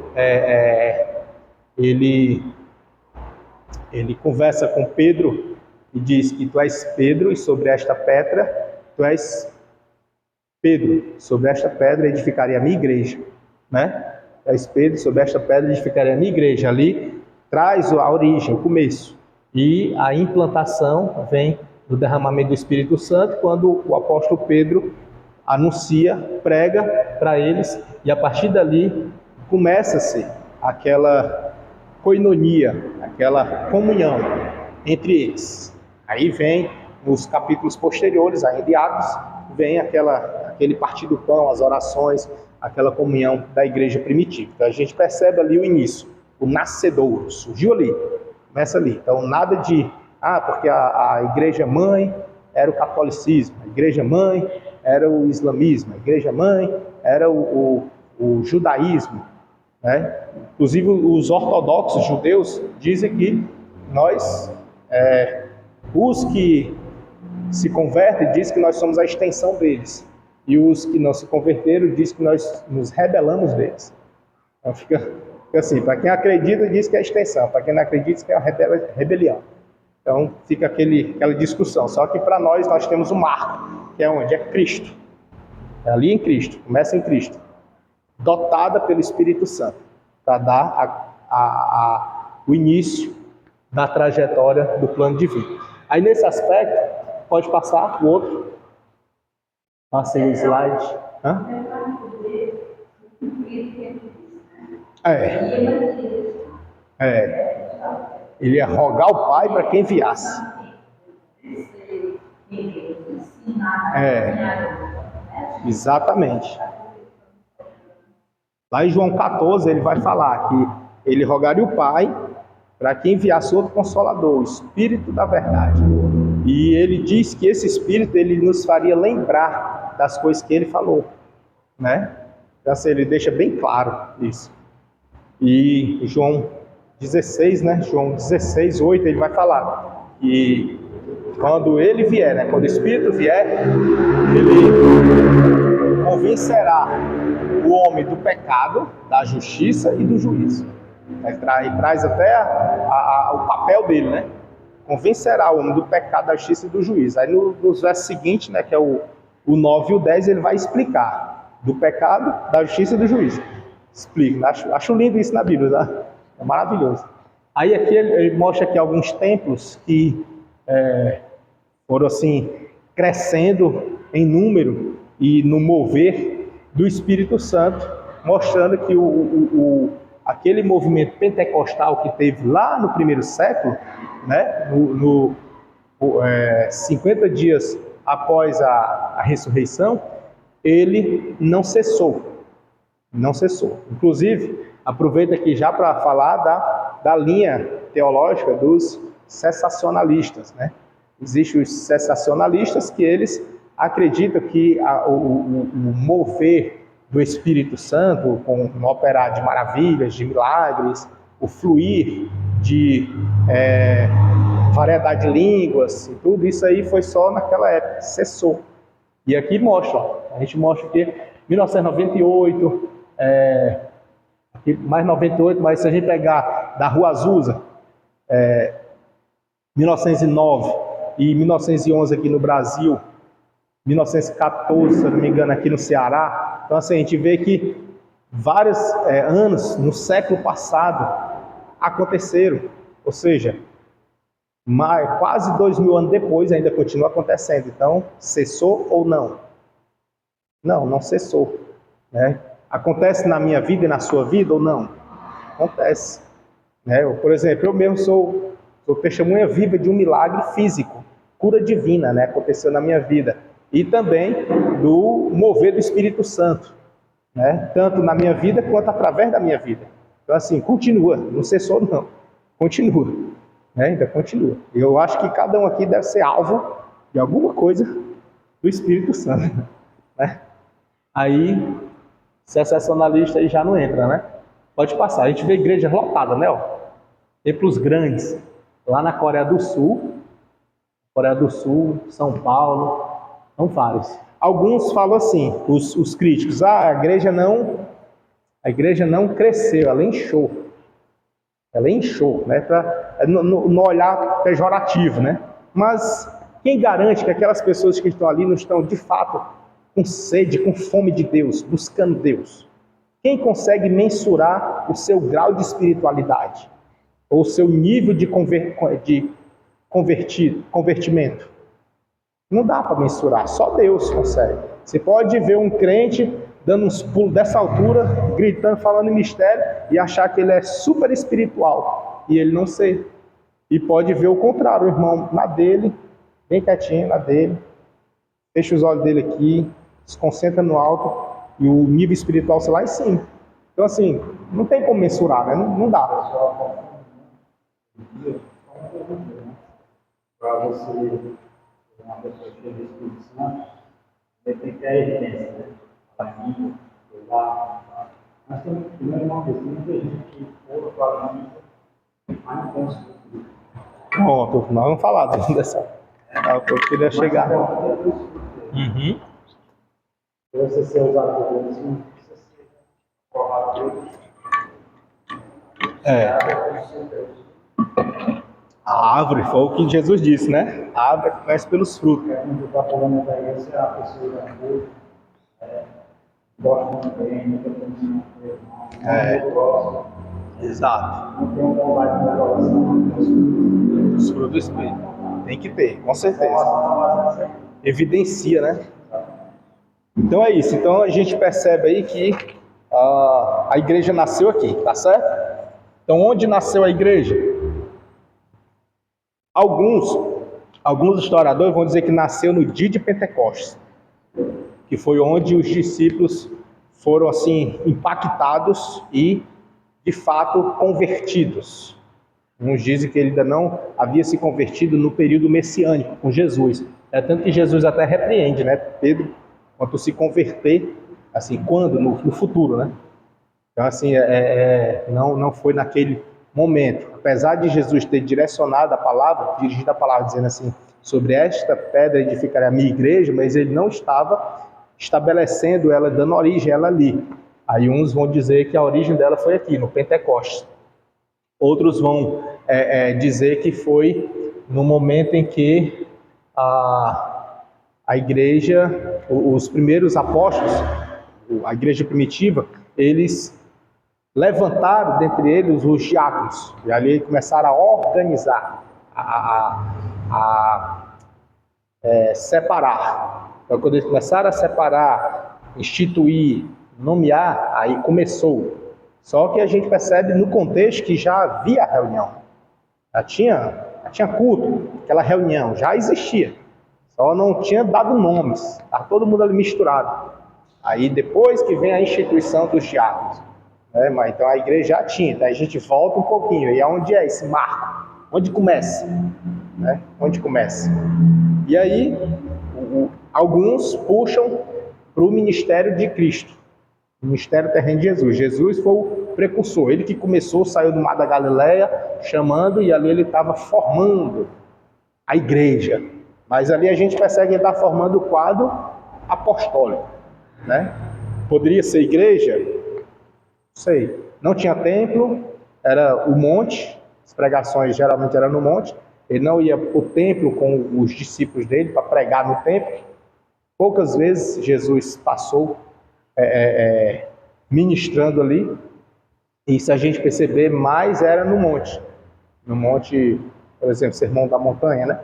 ele conversa com Pedro e diz que tu és Pedro, e sobre esta pedra, tu és Pedro, sobre esta pedra edificarei a minha igreja, né? Tu és Pedro, sobre esta pedra edificarei a minha igreja. Ali traz a origem, o começo. E a implantação vem do derramamento do Espírito Santo, quando o apóstolo Pedro anuncia, prega para eles, e a partir dali começa-se aquela koinonia, aquela comunhão entre eles. Aí vem, nos capítulos posteriores, ainda de Atos, vem aquele partir do pão, as orações, aquela comunhão da igreja primitiva. Então a gente percebe ali o início, o nascedouro, surgiu ali, começa ali. Então nada de, porque a igreja mãe era o catolicismo, a igreja mãe era o islamismo, a igreja mãe era o judaísmo, né? Inclusive os ortodoxos judeus dizem que nós, os que se convertem, dizem que nós somos a extensão deles, e os que não se converteram dizem que nós nos rebelamos deles. Então fica assim, para quem acredita diz que é a extensão, para quem não acredita diz que é a rebelião. Então fica aquela discussão, só que para nós temos um marco, que é onde? É Cristo. É ali em Cristo, começa em Cristo, dotada pelo Espírito Santo, para dar o início da trajetória do plano divino. Aí nesse aspecto, pode passar o outro. Passa aí o slide. Ele ia rogar ao Pai para que enviasse. Exatamente. Lá em João 14 ele vai falar que ele rogaria o Pai para que enviasse outro Consolador, o Espírito da Verdade. E ele diz que esse Espírito ele nos faria lembrar das coisas que ele falou, né? Então assim, ele deixa bem claro isso. E João 16, né? João 16, 8, ele vai falar que quando ele vier, né? Quando o Espírito vier, ele convencerá o homem do pecado, da justiça e do juízo. E traz até o papel dele, né? Convencerá o homem do pecado, da justiça e do juízo. Aí nos versos seguintes, né, que é o 9 e o 10, ele vai explicar do pecado, da justiça e do juízo. Explica. Acho lindo isso na Bíblia, tá? É maravilhoso. Aí aqui ele mostra aqui alguns templos que foram assim crescendo em número e no mover do Espírito Santo, mostrando que aquele movimento pentecostal que teve lá no primeiro século, né, 50 dias após a ressurreição, ele não cessou. Não cessou. Inclusive, aproveito aqui já para falar da linha teológica dos cessacionalistas, né? Existem os cessacionalistas que eles acreditam que o mover do Espírito Santo, com o operar de maravilhas, de milagres, o fluir de variedade de línguas, e tudo isso aí foi só naquela época, cessou. E aqui a gente mostra que 1998, aqui mais 98, mas se a gente pegar da Rua Azusa, 1909 e 1911 aqui no Brasil, 1914, se eu não me engano, aqui no Ceará. Então assim, a gente vê que vários anos no século passado aconteceram, ou seja, quase 2000 anos depois ainda continua acontecendo. Então, cessou ou não? Não cessou, né? Acontece na minha vida e na sua vida ou não? Acontece, né? Por exemplo, eu mesmo sou testemunha viva de um milagre físico, cura divina, né? Aconteceu na minha vida. E também do mover do Espírito Santo, né? Tanto na minha vida quanto através da minha vida. Então assim, continua, não cessou não, continua, né? Ainda continua. Eu acho que cada um aqui deve ser alvo de alguma coisa do Espírito Santo, né? Aí, sensacionalista aí já não entra, né? Pode passar, a gente vê igrejas lotadas, né? Templos grandes, lá na Coreia do Sul, São Paulo, são vários. Alguns falam assim, os críticos, a igreja não cresceu, ela inchou. Ela inchou, né? No olhar pejorativo, né? Mas quem garante que aquelas pessoas que estão ali não estão de fato com sede, com fome de Deus, buscando Deus? Quem consegue mensurar o seu grau de espiritualidade? Ou o seu nível de convertimento? Não dá para mensurar, só Deus consegue. Você pode ver um crente dando uns pulos dessa altura, gritando, falando em mistério, e achar que ele é super espiritual, e ele não ser. E pode ver o contrário, o irmão na dele, bem quietinho, na dele, fecha os olhos dele aqui, se concentra no alto, e o nível espiritual sei lá em cima. Então assim, não tem como mensurar, né? Não dá. Para você, uma pessoa cheia do Espírito Santo, você tem que ter a evidência, né? Nós temos primeiro uma vez, muita gente que ouve falar muito, mas não tem estrutura. Pronto, nós vamos falar dessa. Eu queria chegar. Se você ser usado por Deus, não precisa ser forrado por Deus. A árvore, foi o que Jesus disse, né? A árvore conhece pelos frutos. Quando está falando da igreja, a pessoa da rua, gosta muito bem, nunca tem muito próximo. Exato. Não tem um combate no coração. Os frutos do Espírito. Tem que ter, com certeza. Evidencia, né? Então é isso. Então a gente percebe aí que a igreja nasceu aqui, tá certo? Então onde nasceu a igreja? Alguns historiadores vão dizer que nasceu no dia de Pentecostes, que foi onde os discípulos foram assim impactados e de fato convertidos. Uns dizem que ele ainda não havia se convertido no período messiânico com Jesus. É tanto que Jesus até repreende, né, Pedro, quanto se converter, assim, quando? No futuro, né? Então, assim, não foi naquele momento. Apesar de Jesus ter direcionado a palavra, dirigido a palavra, dizendo assim, sobre esta pedra edificarei a minha igreja, mas ele não estava estabelecendo ela, dando origem a ela ali. Aí uns vão dizer que a origem dela foi aqui, no Pentecostes. Outros vão dizer que foi no momento em que a igreja, os primeiros apóstolos, a igreja primitiva, eles levantaram dentre eles os diáconos, e ali começaram a organizar, separar. Então, quando eles começaram a separar, instituir, nomear, aí começou. Só que a gente percebe no contexto que já havia a reunião, já tinha culto, aquela reunião já existia, só não tinha dado nomes, estava todo mundo ali misturado. Aí depois que vem a instituição dos diáconos, né? Mas então a igreja já tinha, daí a gente volta um pouquinho, e aonde é esse marco? Onde começa? Né? Onde começa? E aí, alguns puxam para o ministério de Cristo, o ministério terreno de Jesus. Jesus foi o precursor, ele que começou, saiu do mar da Galileia, chamando, e ali ele estava formando a igreja. Mas ali a gente percebe que ele está formando o quadro apostólico, né? Poderia ser igreja? Não sei. Não tinha templo, era o monte, as pregações geralmente eram no monte. Ele não ia para o templo com os discípulos dele para pregar no templo. Poucas vezes Jesus passou ministrando ali. E se a gente perceber, mais era no monte. No monte, por exemplo, Sermão da Montanha, né?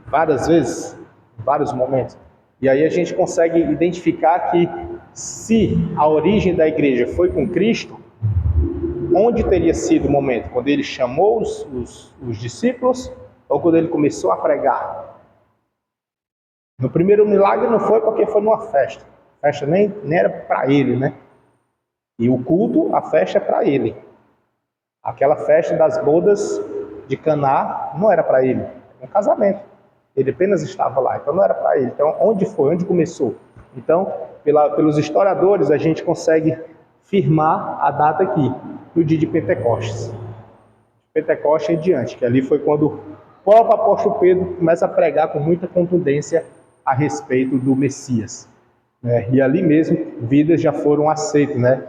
Várias vezes, em vários momentos. E aí a gente consegue identificar que se a origem da igreja foi com Cristo, onde teria sido o momento? Quando ele chamou os discípulos ou quando ele começou a pregar? No primeiro milagre não foi porque foi numa festa. A festa nem era para ele, né? E o culto, a festa é para ele. Aquela festa das bodas de Caná não era para ele, era um casamento. Ele apenas estava lá, então não era para ele. Então onde foi? Onde começou? Então, pelos historiadores, a gente consegue firmar a data aqui, no dia de Pentecostes. Pentecostes em diante, que ali foi quando o próprio apóstolo Pedro começa a pregar com muita contundência a respeito do Messias. Né? E ali mesmo, vidas já foram aceitas, né?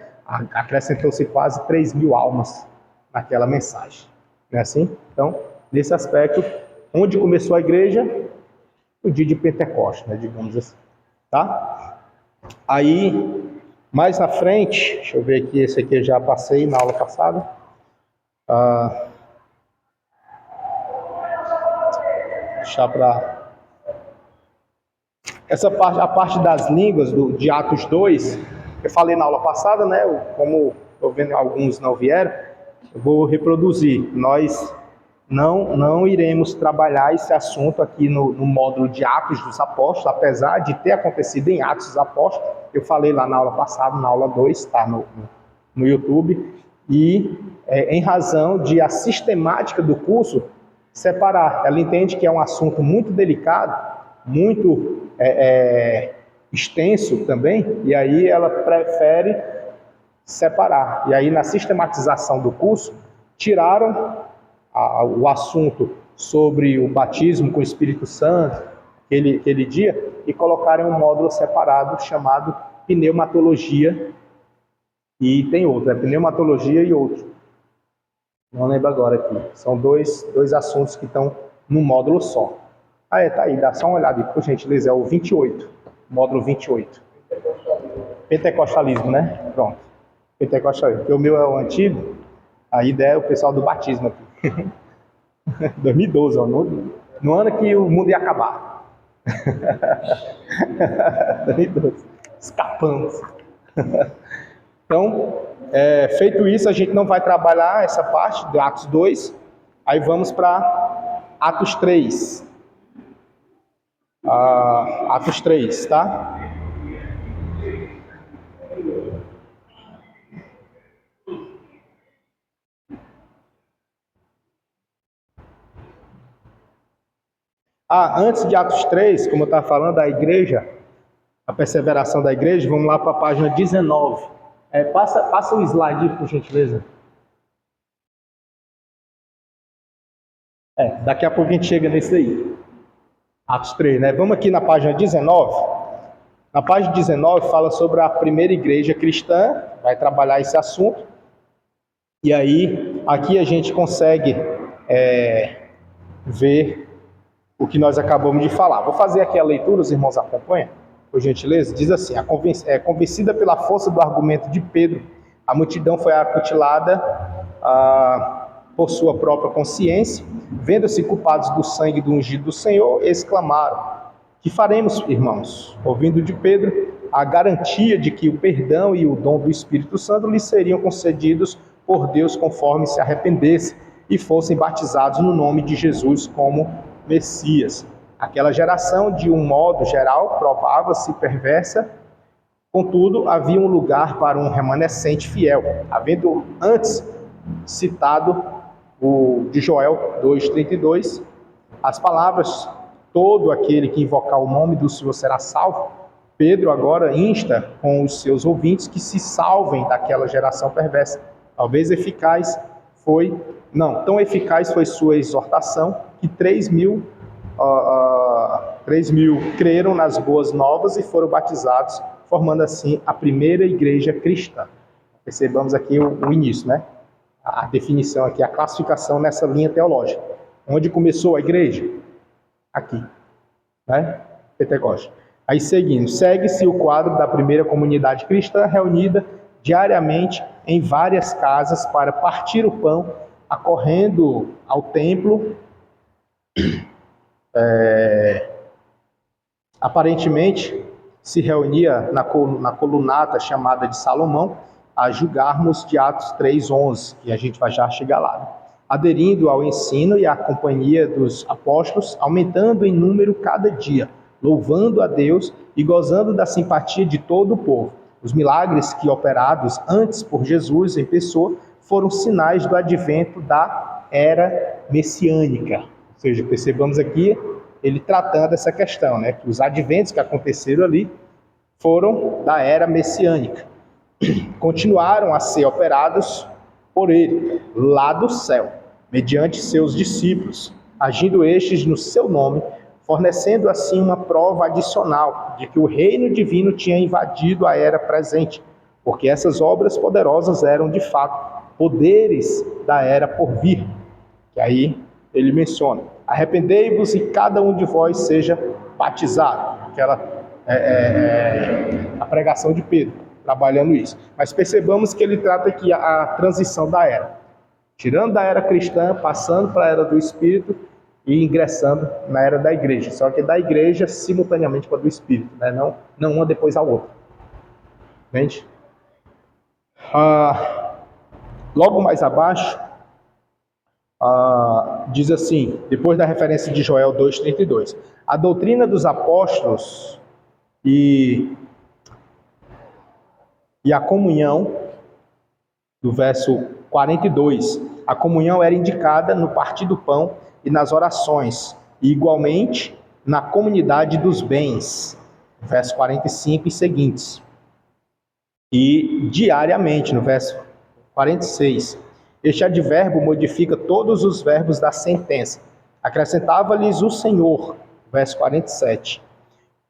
Acrescentou-se quase 3.000 almas naquela mensagem. Não é assim? Então, nesse aspecto, onde começou a igreja? O dia de Pentecostes, né? Digamos assim. Tá? Aí, mais na frente, deixa eu ver aqui, esse aqui eu já passei na aula passada. Deixar para... Essa parte, a parte das línguas de Atos 2, eu falei na aula passada, né? Como estou vendo alguns não vieram, eu vou reproduzir. Nós não iremos trabalhar esse assunto aqui no módulo de Atos dos Apóstolos, apesar de ter acontecido em Atos dos Apóstolos. Eu falei lá na aula passada, na aula 2, está no YouTube. E em razão de a sistemática do curso separar. Ela entende que é um assunto muito delicado, muito extenso também, e aí ela prefere separar. E aí na sistematização do curso, tiraram o assunto sobre o batismo com o Espírito Santo, aquele dia, e colocaram um módulo separado chamado pneumatologia, e tem outro, pneumatologia e outro. Não lembro agora aqui. São dois assuntos que estão num módulo só. Tá aí, dá só uma olhada aí, por gentileza, é o 28, módulo 28. Pentecostalismo, né? Pronto. Pentecostalismo. Porque o meu é o antigo, a ideia é o pessoal do batismo aqui. 2012, ó, no ano que o mundo ia acabar. 2012. Escapamos. Então, feito isso, a gente não vai trabalhar essa parte do Atos 2. Aí vamos para Atos 3. Atos 3, tá? Antes de Atos 3, como eu estava falando, da igreja, a perseveração da igreja, vamos lá para a página 19. Passa o slide, por gentileza. Daqui a pouco a gente chega nesse aí. Atos 3, né? Vamos aqui na página 19. Na página 19 fala sobre a primeira igreja cristã, vai trabalhar esse assunto. E aí, aqui a gente consegue ver o que nós acabamos de falar. Vou fazer aqui a leitura, os irmãos acompanham, por gentileza. Diz assim: convencida pela força do argumento de Pedro, a multidão foi acutilada por sua própria consciência, vendo-se culpados do sangue do ungido do Senhor, exclamaram: que faremos, irmãos? Ouvindo de Pedro a garantia de que o perdão e o dom do Espírito Santo lhes seriam concedidos por Deus conforme se arrependessem e fossem batizados no nome de Jesus como Messias. Aquela geração, de um modo geral, provava-se perversa, contudo, havia um lugar para um remanescente fiel, havendo antes citado o de Joel 2,32, as palavras: todo aquele que invocar o nome do Senhor será salvo. Pedro agora insta com os seus ouvintes que se salvem daquela geração perversa. Tão eficaz foi sua exortação que 3 mil creram nas boas novas e foram batizados, formando assim a primeira igreja cristã. Percebamos aqui o início, né? A definição aqui, a classificação nessa linha teológica. Onde começou a igreja? Aqui, né? Pentecostes. Aí seguindo, segue-se o quadro da primeira comunidade cristã reunida diariamente em várias casas para partir o pão, acorrendo ao templo, aparentemente se reunia na colunata chamada de Salomão, a julgarmos de Atos 3:11, que a gente vai já chegar lá, né? Aderindo ao ensino e à companhia dos apóstolos, aumentando em número cada dia, louvando a Deus e gozando da simpatia de todo o povo. Os milagres que operados antes por Jesus em pessoa foram sinais do advento da era messiânica. Ou seja, percebamos aqui ele tratando essa questão, né? Que os adventos que aconteceram ali foram da era messiânica. Continuaram a ser operados por ele, lá do céu, mediante seus discípulos, agindo estes no seu nome, fornecendo assim uma prova adicional de que o reino divino tinha invadido a era presente, porque essas obras poderosas eram de fato poderes da era por vir. Que aí ele menciona: arrependei-vos e cada um de vós seja batizado. Aquela a pregação de Pedro, trabalhando isso. Mas percebamos que ele trata aqui a transição da era, tirando da era cristã, passando para a era do Espírito e ingressando na era da igreja. Só que da igreja simultaneamente com a do Espírito, né? Não uma depois a outra. Entende? Logo mais abaixo, diz assim, depois da referência de Joel 2,32, a doutrina dos apóstolos e a comunhão, do verso 42, a comunhão era indicada no partir do pão e nas orações, e igualmente na comunidade dos bens, verso 45 e seguintes, e diariamente, no verso 46. Este advérbio modifica todos os verbos da sentença. Acrescentava-lhes o Senhor, verso 47.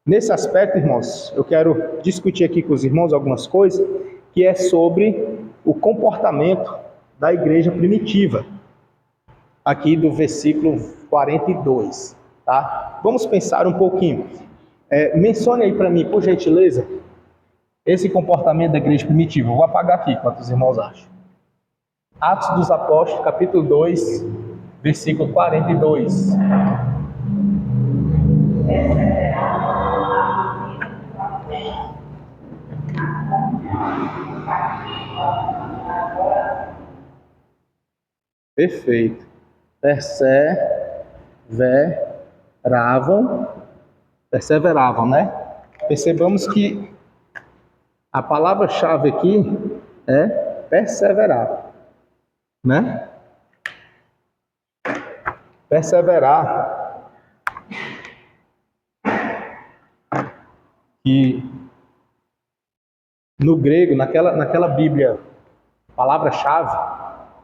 Nesse aspecto, irmãos, eu quero discutir aqui com os irmãos algumas coisas, que é sobre o comportamento da igreja primitiva, aqui do versículo 42, tá? Vamos pensar um pouquinho. Mencione aí para mim, por gentileza, esse comportamento da igreja primitiva. Eu vou apagar aqui, enquanto os irmãos acham. Atos dos Apóstolos, capítulo 2, versículo 42. Perfeito. Perseveravam, né? Percebamos que a palavra-chave aqui é perseverar, né? Perseverar. E no grego, naquela Bíblia, palavra-chave,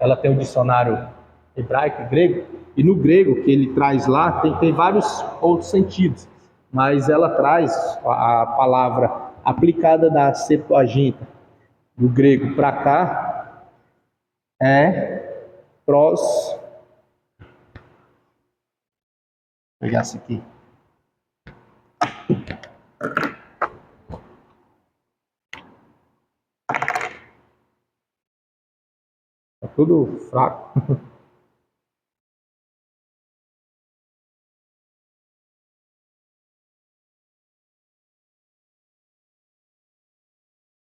ela tem o dicionário hebraico e grego, e no grego que ele traz lá tem vários outros sentidos, mas ela traz a palavra aplicada da Septuaginta do grego para cá é pros. Vou pegar essa aqui. Tá tudo fraco.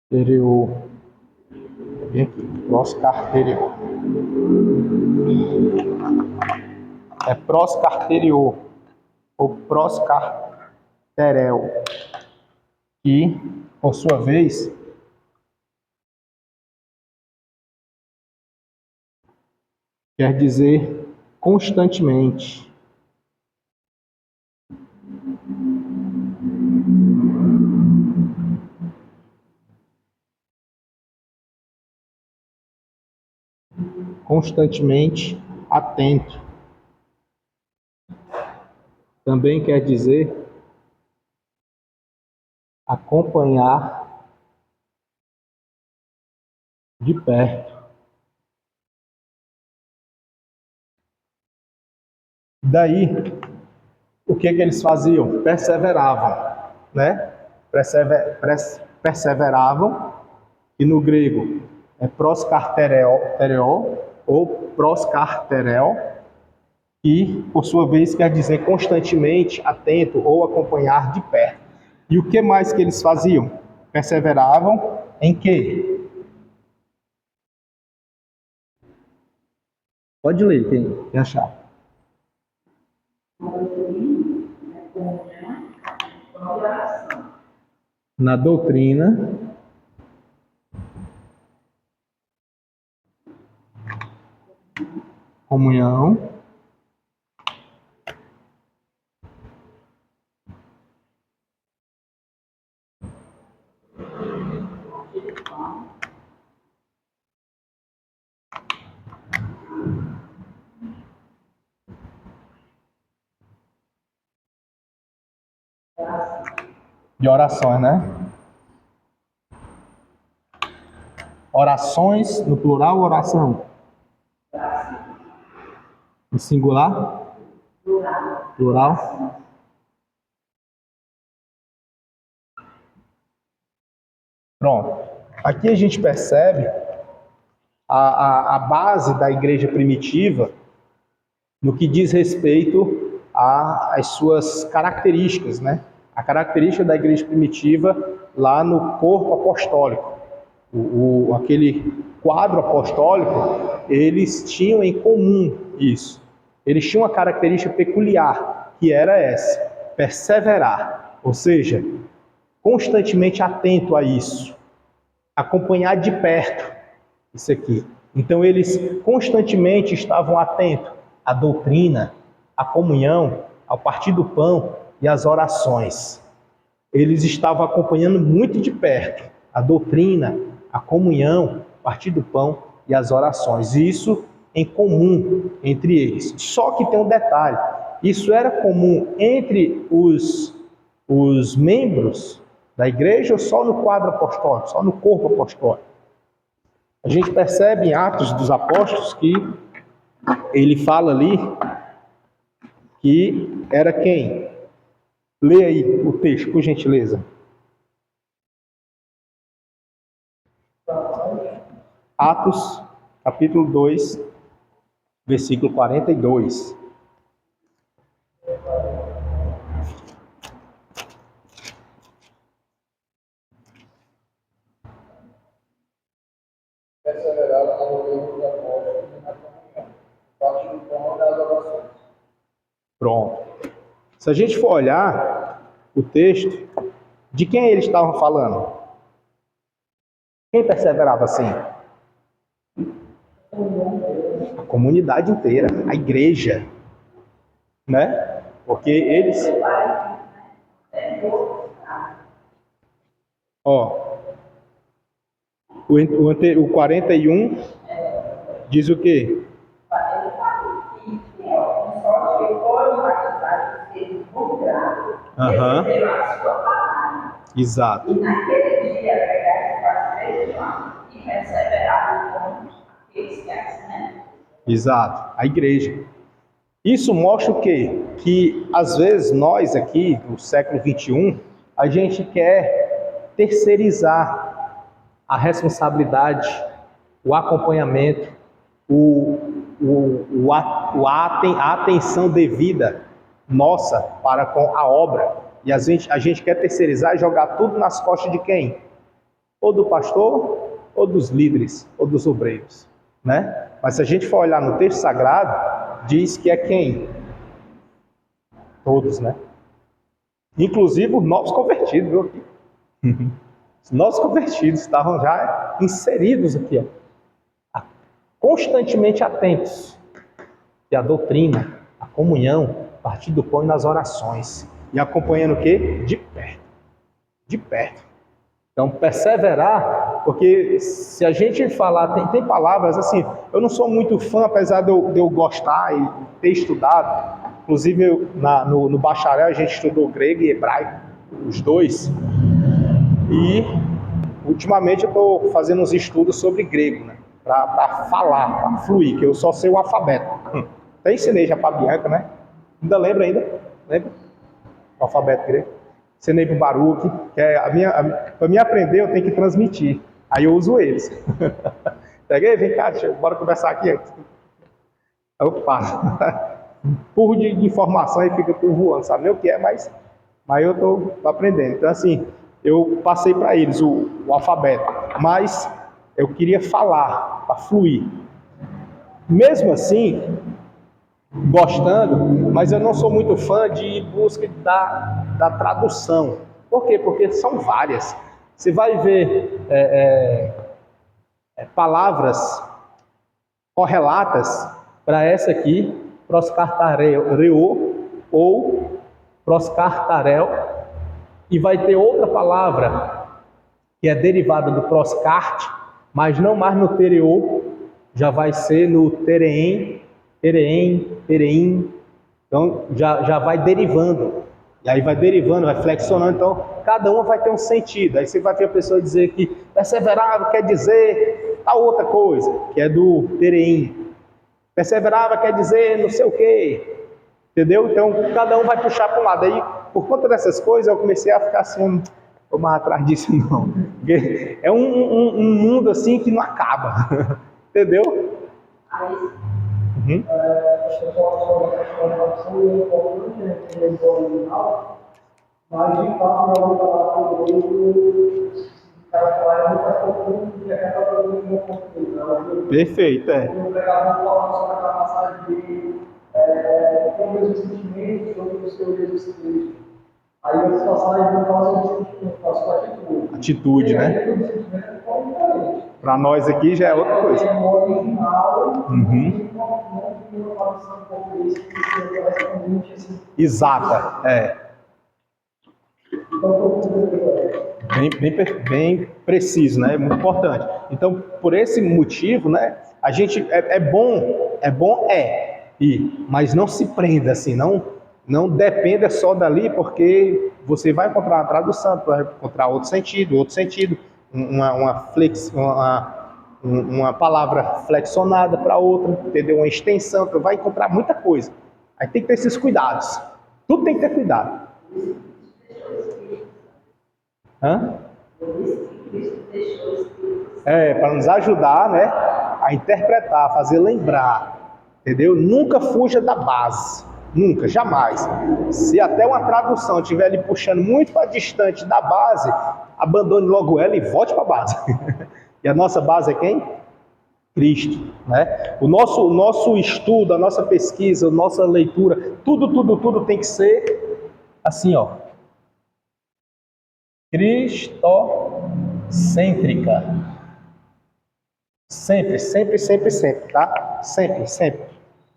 Tereo. Vem aqui. Proscartereo. É proscartereo. Ou proscartereo. Que, por sua vez, quer dizer constantemente. Constantemente atento. Também quer dizer acompanhar de perto. Daí, o que eles faziam? Perseveravam, né? Perseveravam, e no grego é proskartereo ou proskartereo, e por sua vez quer dizer constantemente atento ou acompanhar de perto. E o que mais que eles faziam? Perseveravam em quê? Pode ler, quem achar. Na doutrina, comunhão, de orações, né? Orações, no plural, oração. Em singular? Plural. Pronto. Aqui a gente percebe a base da igreja primitiva no que diz respeito às suas características, né? A característica da igreja primitiva lá no corpo apostólico. Aquele quadro apostólico, eles tinham em comum isso. Eles tinham uma característica peculiar, que era essa: perseverar, ou seja, constantemente atento a isso, acompanhar de perto isso aqui. Então eles constantemente estavam atentos à doutrina, à comunhão, ao partir do pão e às orações. Eles estavam acompanhando muito de perto a doutrina, a comunhão, o partir do pão e as orações. Isso em comum entre eles. Só que tem um detalhe: isso era comum entre os membros da igreja ou só no quadro apostólico, só no corpo apostólico? A gente percebe em Atos dos Apóstolos que ele fala ali que era quem? Lê aí o texto, por gentileza. Atos, capítulo 2, versículo 42. Perseveraram na doutrina dos apóstolos e na comunhão, parte do pão das orações. Pronto. Se a gente for olhar o texto, de quem eles estavam falando? Quem perseverava assim? A comunidade inteira, a igreja, né? Porque eles... Ó, o 41 diz o quê? Aham. recebeu a sua palavra. Exato. E naquele dia pegasse para 3 anos e perseveraram com aqueles que assim, Exato. A igreja. Isso mostra o quê? Que às vezes nós aqui, no século XXI, a gente quer terceirizar a responsabilidade, o acompanhamento, a atenção devida nossa para com a obra. E a gente quer terceirizar e jogar tudo nas costas de quem? Ou do pastor, ou dos líderes, ou dos obreiros, né? Mas se a gente for olhar no texto sagrado, diz que é quem? Todos, né? Inclusive os novos convertidos, viu? Os novos convertidos estavam já inseridos aqui, ó, constantemente atentos. E a doutrina, a comunhão, a partir do pão e nas orações. E acompanhando o quê? De perto. De perto. Então, perseverar, porque se a gente falar, tem palavras assim, eu não sou muito fã, apesar de eu gostar e ter estudado, inclusive no bacharel a gente estudou grego e hebraico, os dois, e ultimamente eu estou fazendo uns estudos sobre grego, né, para falar, para fluir, que eu só sei o alfabeto. Até ensinei já para a Bianca, né? Ainda lembra ainda? Lembra? O alfabeto grego. Ensinei para o Baruch, que é para mim aprender eu tenho que transmitir. Aí eu uso eles. Peguei, vem cá, bora conversar aqui. Aí eu passo. Empurro de informação e fica por voando, sabe nem o que é, mas eu estou aprendendo. Então assim, eu passei para eles o alfabeto, mas eu queria falar, para fluir. Mesmo assim, gostando, mas eu não sou muito fã de busca da tradução. Por quê? Porque são várias. Você vai ver palavras correlatas para essa aqui, proscartareo ou proscartarel, e vai ter outra palavra que é derivada do proscarte, mas não mais no tereo, já vai ser no tereim, então já vai derivando, e aí vai derivando, vai flexionando, então cada uma vai ter um sentido. Aí você vai ver a pessoa dizer que perseverável quer dizer a outra coisa, que é do tereim, perseverável quer dizer não sei o que, entendeu? Então cada um vai puxar para um lado. Aí por conta dessas coisas eu comecei a ficar assim, vou mais atrás disso não, é um mundo assim que não acaba, entendeu? Acho que eu posso sobre a questão da tradução e eu posso entender o original, mas de fato, na outra palavra do grego, o cara fala é muito profundo do que aquela tradução do português. Perfeito, é. O pregador fala sobre aquela passagem de ter o mesmo sentimento sobre o seu Jesus Cristo. Aí as passagens não falam sobre o sentimento, falam sobre a atitude. Atitude, né? O sentimento é diferente. Para nós aqui já é outra coisa. No original, não tem uma tradução em português que seja correspondente assim. Exata, é. Bem preciso, né? Muito importante. Então, por esse motivo, né? A gente mas não se prenda assim, não dependa só dali, porque você vai encontrar uma tradução, vai encontrar outro sentido, uma palavra flexionada para outra, entendeu? Uma extensão, você vai encontrar muita coisa. Aí tem que ter esses cuidados. Tudo tem que ter cuidado. Para nos ajudar, né, a interpretar, fazer lembrar, entendeu? Nunca fuja da base, nunca, jamais. Se até uma tradução estiver lhe puxando muito para distante da base, abandone logo ela e volte para a base. E a nossa base é quem? Cristo, né? O nosso estudo, a nossa pesquisa, a nossa leitura, tudo tem que ser assim, ó. Cristocêntrica. Sempre, tá? Sempre.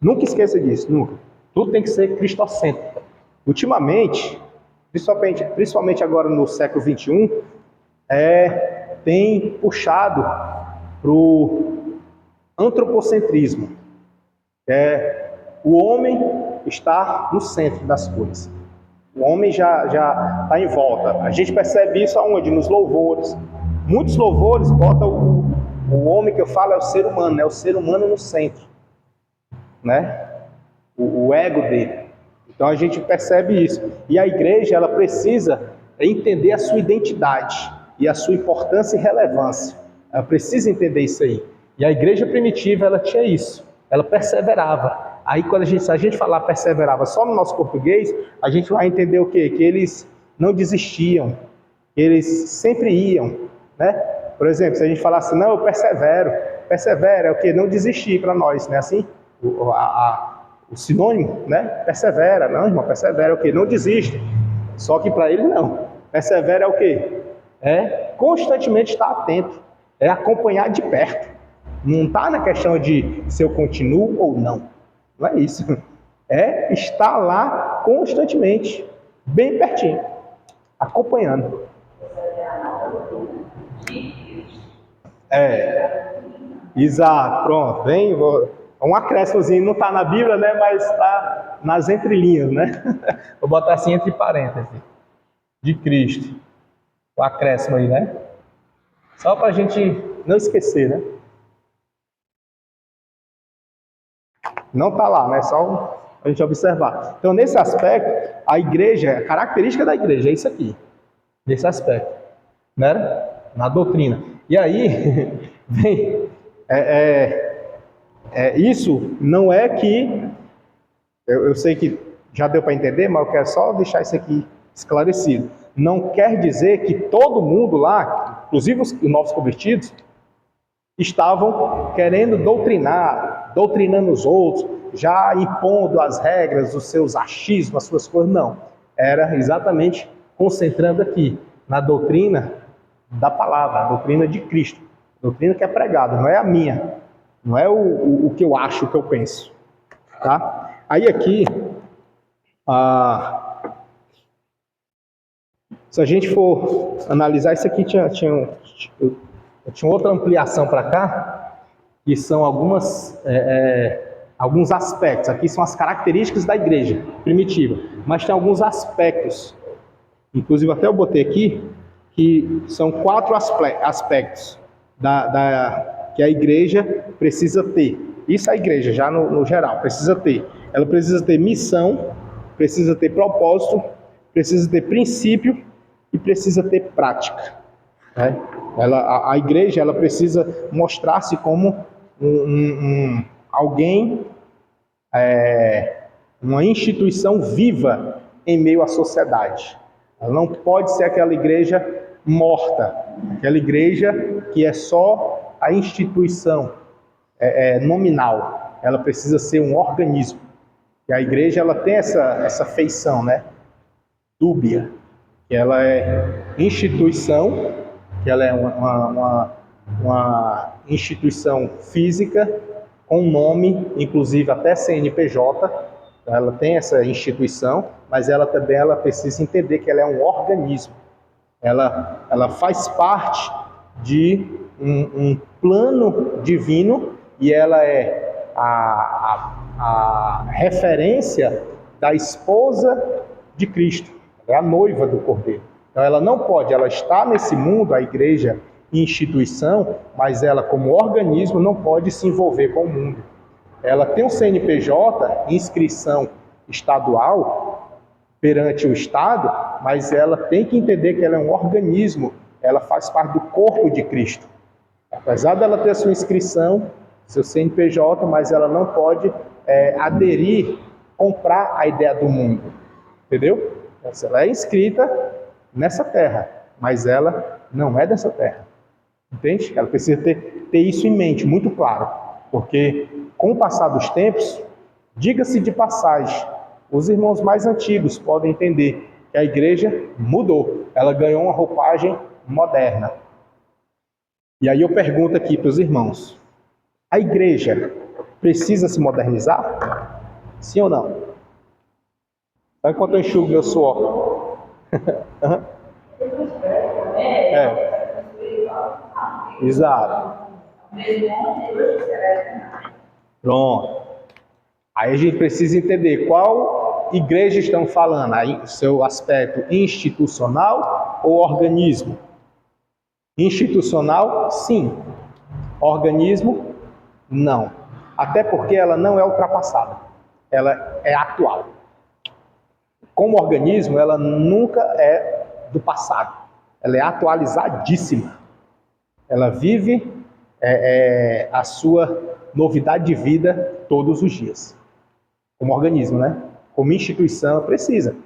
Nunca esqueça disso, nunca. Tudo tem que ser cristocêntrico. Ultimamente, principalmente agora no século XXI, tem puxado para o antropocentrismo. O homem está no centro das coisas. O homem já está em volta. A gente percebe isso aonde? Nos louvores. Muitos louvores botam o homem que eu falo é o ser humano, né? O ser humano no centro, né? O ego dele. Então a gente percebe isso. E a igreja, ela precisa entender a sua identidade e a sua importância e relevância. Ela precisa entender isso aí. E a igreja primitiva, ela tinha isso. Ela perseverava. Aí quando se a gente falar perseverava só no nosso português, a gente vai entender o quê? Que eles não desistiam. Que eles sempre iam, né? Por exemplo, se a gente falar assim, não, eu persevero. Persevera é o quê? Não desistir para nós, né? Assim, o sinônimo, né? Persevera. Não, irmão, persevera é o quê? Não desiste. Só que para ele não. Persevera é o quê? É constantemente estar atento. É acompanhar de perto. Não está na questão de se eu continuo ou não. Não é isso. É estar lá constantemente, bem pertinho, acompanhando. Exato, pronto. Bem, um acréscimozinho, não está na Bíblia, né? Mas está nas entrelinhas, né? Vou botar assim entre parênteses. De Cristo. O acréscimo aí, né? Só para a gente não esquecer, né? Não está lá, né? Só a gente observar. Então, nesse aspecto, a igreja, a característica da igreja é isso aqui. Nesse aspecto, né? Na doutrina. E aí, vem, isso não é que, eu sei que já deu para entender, mas eu quero só deixar isso aqui esclarecido. Não quer dizer que todo mundo lá, inclusive os novos convertidos, estavam querendo doutrinando os outros, já impondo as regras, os seus achismos, as suas coisas. Não. Era exatamente concentrando aqui na doutrina da palavra, a doutrina de Cristo. A doutrina que é pregada, não é a minha. Não é o que eu acho, o que eu penso. Tá? Aí aqui, se a gente for analisar, isso aqui tinha outra ampliação para cá, que são alguns aspectos. Aqui são as características da igreja primitiva, mas tem alguns aspectos, inclusive até eu botei aqui, que são 4 aspectos que a igreja precisa ter. Isso a igreja, já no geral, precisa ter. Ela precisa ter missão, precisa ter propósito, precisa ter princípio e precisa ter prática. Né? A igreja, ela precisa mostrar-se como alguém, uma instituição viva em meio à sociedade. Ela não pode ser aquela igreja morta, aquela igreja que é só a instituição nominal. Ela precisa ser um organismo. E a igreja, ela tem essa feição, né? Dúbia, que ela é instituição, que ela é uma instituição física com nome, inclusive até CNPJ. Ela tem essa instituição, mas ela também precisa entender que ela é um organismo. Ela faz parte de um plano divino e ela é a referência da esposa de Cristo. É a noiva do Cordeiro. Então ela não pode, ela está nesse mundo, a igreja, instituição, mas ela como organismo não pode se envolver com o mundo. Ela tem um CNPJ, inscrição estadual, perante o Estado, mas ela tem que entender que ela é um organismo, ela faz parte do corpo de Cristo. Apesar dela ter a sua inscrição, seu CNPJ, mas ela não pode aderir, comprar a ideia do mundo. Entendeu? Ela é inscrita nessa terra, mas ela não é dessa terra. Entende? Ela precisa ter isso em mente, muito claro. Porque com o passar dos tempos, diga-se de passagem, os irmãos mais antigos podem entender que a igreja mudou. Ela ganhou uma roupagem moderna. E aí eu pergunto aqui para os irmãos, a igreja precisa se modernizar? Sim ou não? Só enquanto eu enxugo meu suor. Exato. Pronto. Aí a gente precisa entender qual igreja estamos falando? Aí, seu aspecto institucional ou organismo? Institucional, sim. Organismo, não. Até porque ela não é ultrapassada. Ela é atual. Como organismo, ela nunca é do passado. Ela é atualizadíssima. Ela vive a sua novidade de vida todos os dias. Como organismo, né? Como instituição, precisa.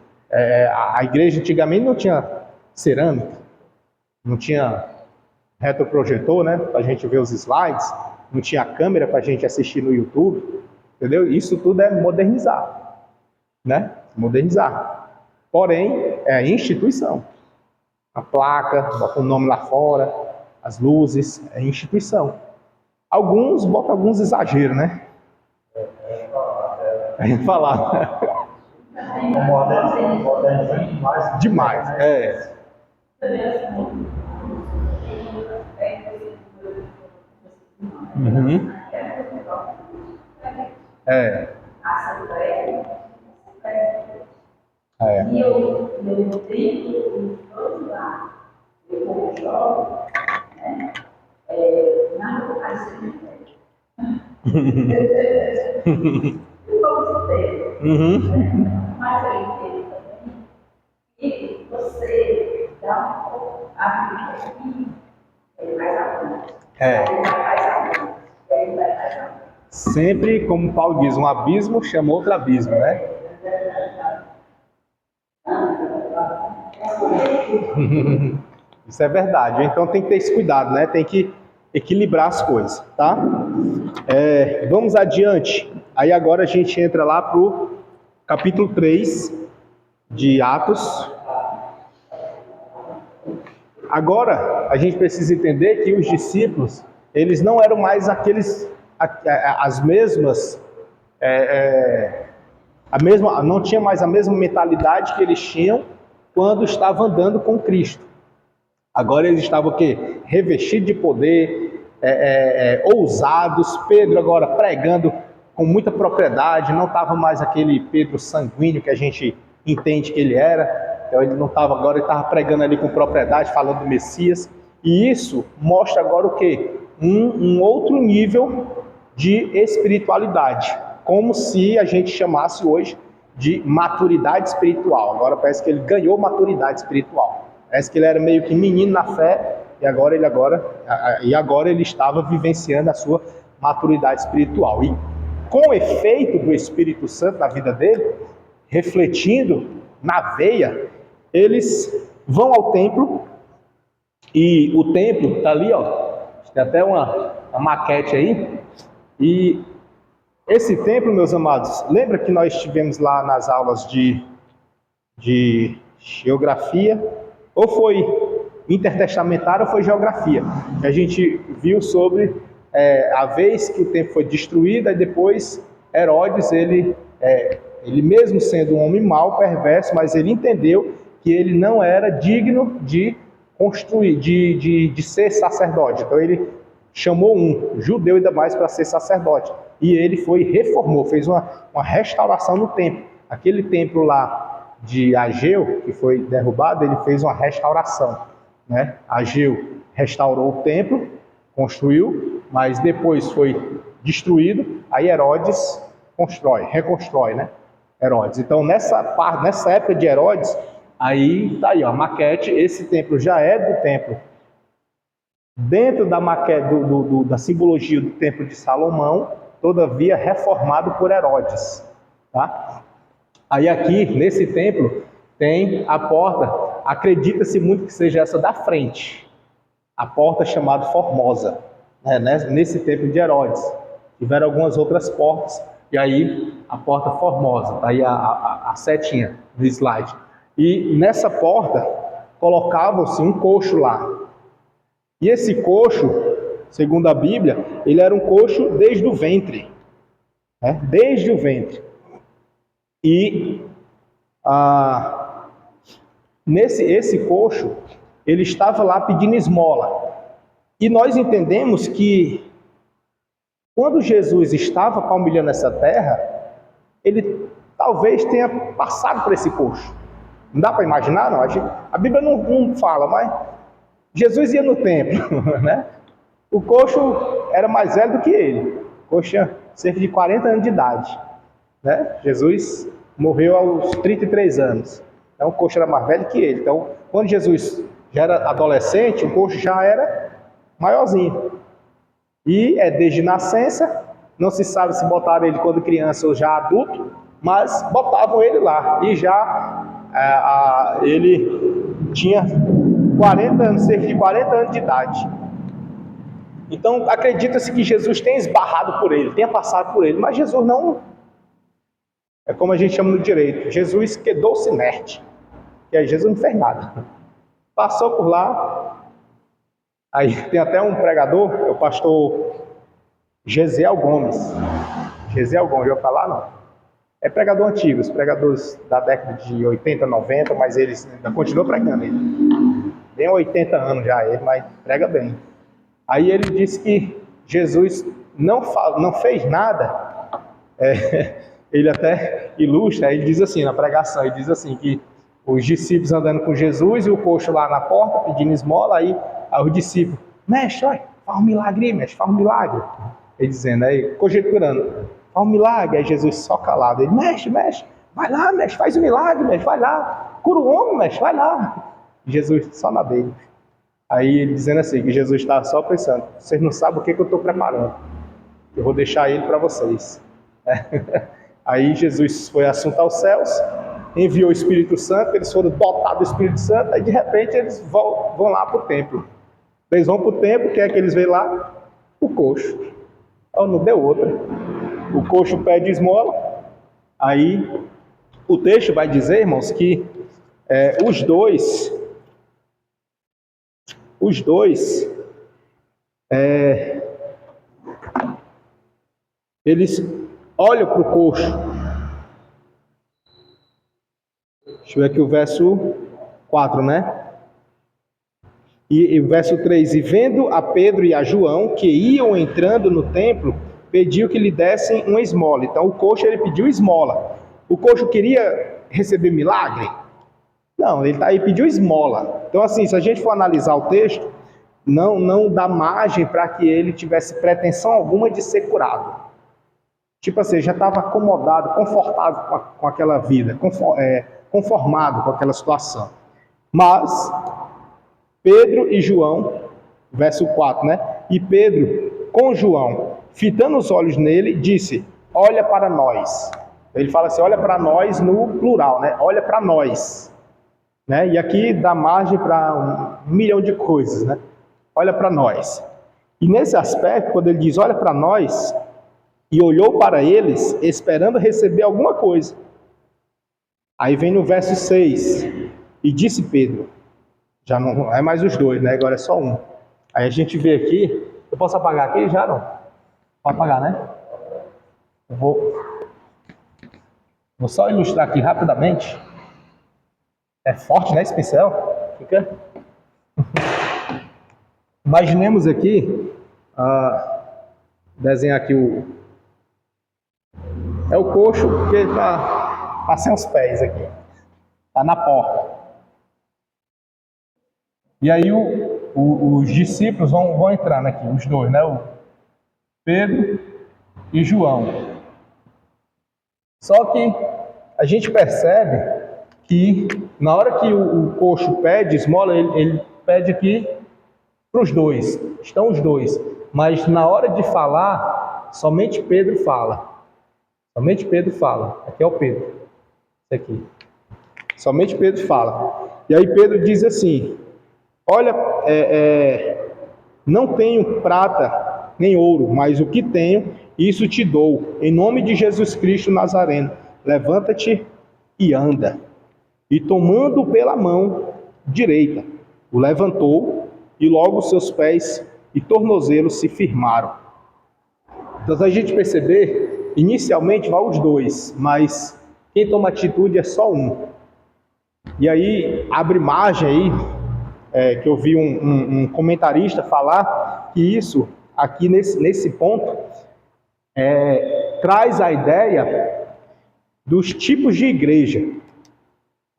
A igreja antigamente não tinha cerâmica, não tinha retroprojetor, né? Para a gente ver os slides, não tinha câmera para a gente assistir no YouTube, entendeu? Isso tudo é modernizar, né? Modernizar. Porém, é instituição. A placa, bota o nome lá fora, as luzes, é instituição. Alguns botam alguns exageros, né? É falar. Demais, é. Uhum. É. É. E eu tenho todo lá, eu como jovem, né? Nada faz sentido. Mas eu entendo também que você dá um pouco a vida ele mais a frente. Ele vai mais a frente. Ele vai mais a frente. Sempre, como Paulo diz, um abismo chama outro abismo, né? Isso é verdade. Então tem que ter esse cuidado, né? Tem que equilibrar as coisas, tá? Vamos adiante. Aí agora a gente entra lá pro capítulo 3 de Atos. Agora a gente precisa entender que os discípulos, eles não eram mais as mesmas, não tinha mais a mesma mentalidade que eles tinham quando estavam andando com Cristo. Agora eles estavam o quê? Revestidos de poder, ousados. Pedro agora pregando com muita propriedade, não estava mais aquele Pedro sanguíneo que a gente entende que ele era. Então ele não estava agora, ele estava pregando ali com propriedade, falando do Messias. E isso mostra agora o quê? Um outro nível de espiritualidade, como se a gente chamasse hoje de maturidade espiritual. Agora parece que ele ganhou maturidade espiritual. Parece que ele era meio que menino na fé e agora ele estava vivenciando a sua maturidade espiritual. E com o efeito do Espírito Santo na vida dele, refletindo na veia, eles vão ao templo e o templo está ali, ó. Tem até uma maquete aí. E esse templo, meus amados, lembra que nós estivemos lá nas aulas de geografia, ou foi intertestamentário ou foi geografia, que a gente viu sobre a vez que o templo foi destruído, e depois Herodes, ele mesmo sendo um homem mau, perverso, mas ele entendeu que ele não era digno de construir, de ser sacerdote. Então ele chamou um judeu ainda mais para ser sacerdote. E ele reformou, fez uma restauração no templo. Aquele templo lá de Ageu, que foi derrubado, ele fez uma restauração, né? Ageu restaurou o templo, construiu, mas depois foi destruído. Aí Herodes reconstrói, né? Herodes. Então nessa época de Herodes, aí tá aí, ó, a maquete. Esse templo já é do templo dentro da maquete da simbologia do templo de Salomão, todavia reformado por Herodes, tá? Aí aqui, nesse templo, tem a porta, acredita-se muito que seja essa da frente, a porta chamada Formosa, né? Nesse templo de Herodes. Tiveram algumas outras portas, e aí a porta Formosa, tá aí a setinha do slide. E nessa porta, colocava-se um coxo lá. E esse coxo, segundo a Bíblia, ele era um coxo desde o ventre, né? Desde o ventre. E esse coxo, ele estava lá pedindo esmola. E nós entendemos que quando Jesus estava palmilhando essa terra, ele talvez tenha passado por esse coxo. Não dá para imaginar, não. A Bíblia não fala, mas Jesus ia no templo, né? O coxo era mais velho do que ele. O coxo tinha cerca de 40 anos de idade, né? Jesus morreu aos 33 anos. Então o coxo era mais velho que ele. Então, quando Jesus já era adolescente, o coxo já era maiorzinho. E é desde nascença, não se sabe se botaram ele quando criança ou já adulto, mas botavam ele lá. E já ele tinha 40 anos, cerca de 40 anos de idade. Então acredita-se que Jesus tenha esbarrado por ele, tenha passado por ele, mas Jesus não, é como a gente chama no direito, Jesus quedou-se inerte, que aí Jesus não fez nada, passou por lá. Aí tem até um pregador, é o pastor Gesiel Gomes, já ouviu falar? Não, é pregador antigo, os pregadores da década de 80, 90, mas eles ainda continuam pregando, ele tem 80 anos já, ele, mas prega bem. Aí ele disse que Jesus não fez nada. Ele até ilustra, ele diz assim na pregação, ele diz assim que os discípulos andando com Jesus e o coxo lá na porta pedindo esmola, aí os discípulos, mestre, olha, faz um milagre aí, mestre, faz um milagre. Ele dizendo, aí conjecturando, faz um milagre, aí Jesus só calado, ele, mestre, vai lá, mestre, faz um milagre, mestre, vai lá, cura o homem, mestre, vai lá. Jesus só na dele. Aí ele dizendo assim, que Jesus estava só pensando, vocês não sabem o que eu estou preparando, eu vou deixar ele para vocês. Aí Jesus foi assunto aos céus, enviou o Espírito Santo, eles foram dotados do Espírito Santo, aí de repente eles vão lá para o templo. Eles vão para o templo, quem é que eles veem lá? O coxo. Oh, não deu outra. O coxo pede esmola, aí o texto vai dizer, irmãos, que os dois, eles olham para o coxo. Deixa eu ver aqui o verso 4, né? E o verso 3, e vendo a Pedro e a João, que iam entrando no templo, pediu que lhe dessem uma esmola. Então o coxo, ele pediu esmola. O coxo queria receber milagre? Não, ele pediu esmola. Então assim, se a gente for analisar o texto, não dá margem para que ele tivesse pretensão alguma de ser curado. Tipo assim, já estava acomodado, confortável com aquela vida, conformado com aquela situação. Mas Pedro e João, verso 4, né? E Pedro, com João, fitando os olhos nele, disse, olha para nós. Ele fala assim, olha para nós no plural, né? Olha para nós. Né? E aqui dá margem para um milhão de coisas, né? Olha para nós. E nesse aspecto, quando ele diz olha para nós, e olhou para eles, esperando receber alguma coisa. Aí vem no verso 6, e disse Pedro, já não é mais os dois, né? Agora é só um. Aí a gente vê aqui, eu posso apagar aqui já não? Pode apagar, né? Eu vou só ilustrar aqui rapidamente. É forte, né, esse pincel? Fica. Imaginemos aqui, desenhar aqui é o coxo, porque ele tá sem os pés aqui. Tá na porta. E aí os discípulos vão entrando aqui, os dois, né? O Pedro e João. Só que a gente percebe que na hora que o coxo pede esmola, ele pede aqui para os dois. Estão os dois. Mas na hora de falar, somente Pedro fala. Somente Pedro fala. Aqui é o Pedro. Esse aqui. Somente Pedro fala. E aí Pedro diz assim, olha, não tenho prata nem ouro, mas o que tenho, isso te dou. Em nome de Jesus Cristo Nazareno, levanta-te e anda. E tomando pela mão direita, o levantou, e logo seus pés e tornozelos se firmaram. Então, se a gente perceber, inicialmente vai os dois, mas quem toma atitude é só um. E aí, abre margem aí, que eu vi um comentarista falar que isso, aqui nesse ponto, traz a ideia dos tipos de igreja.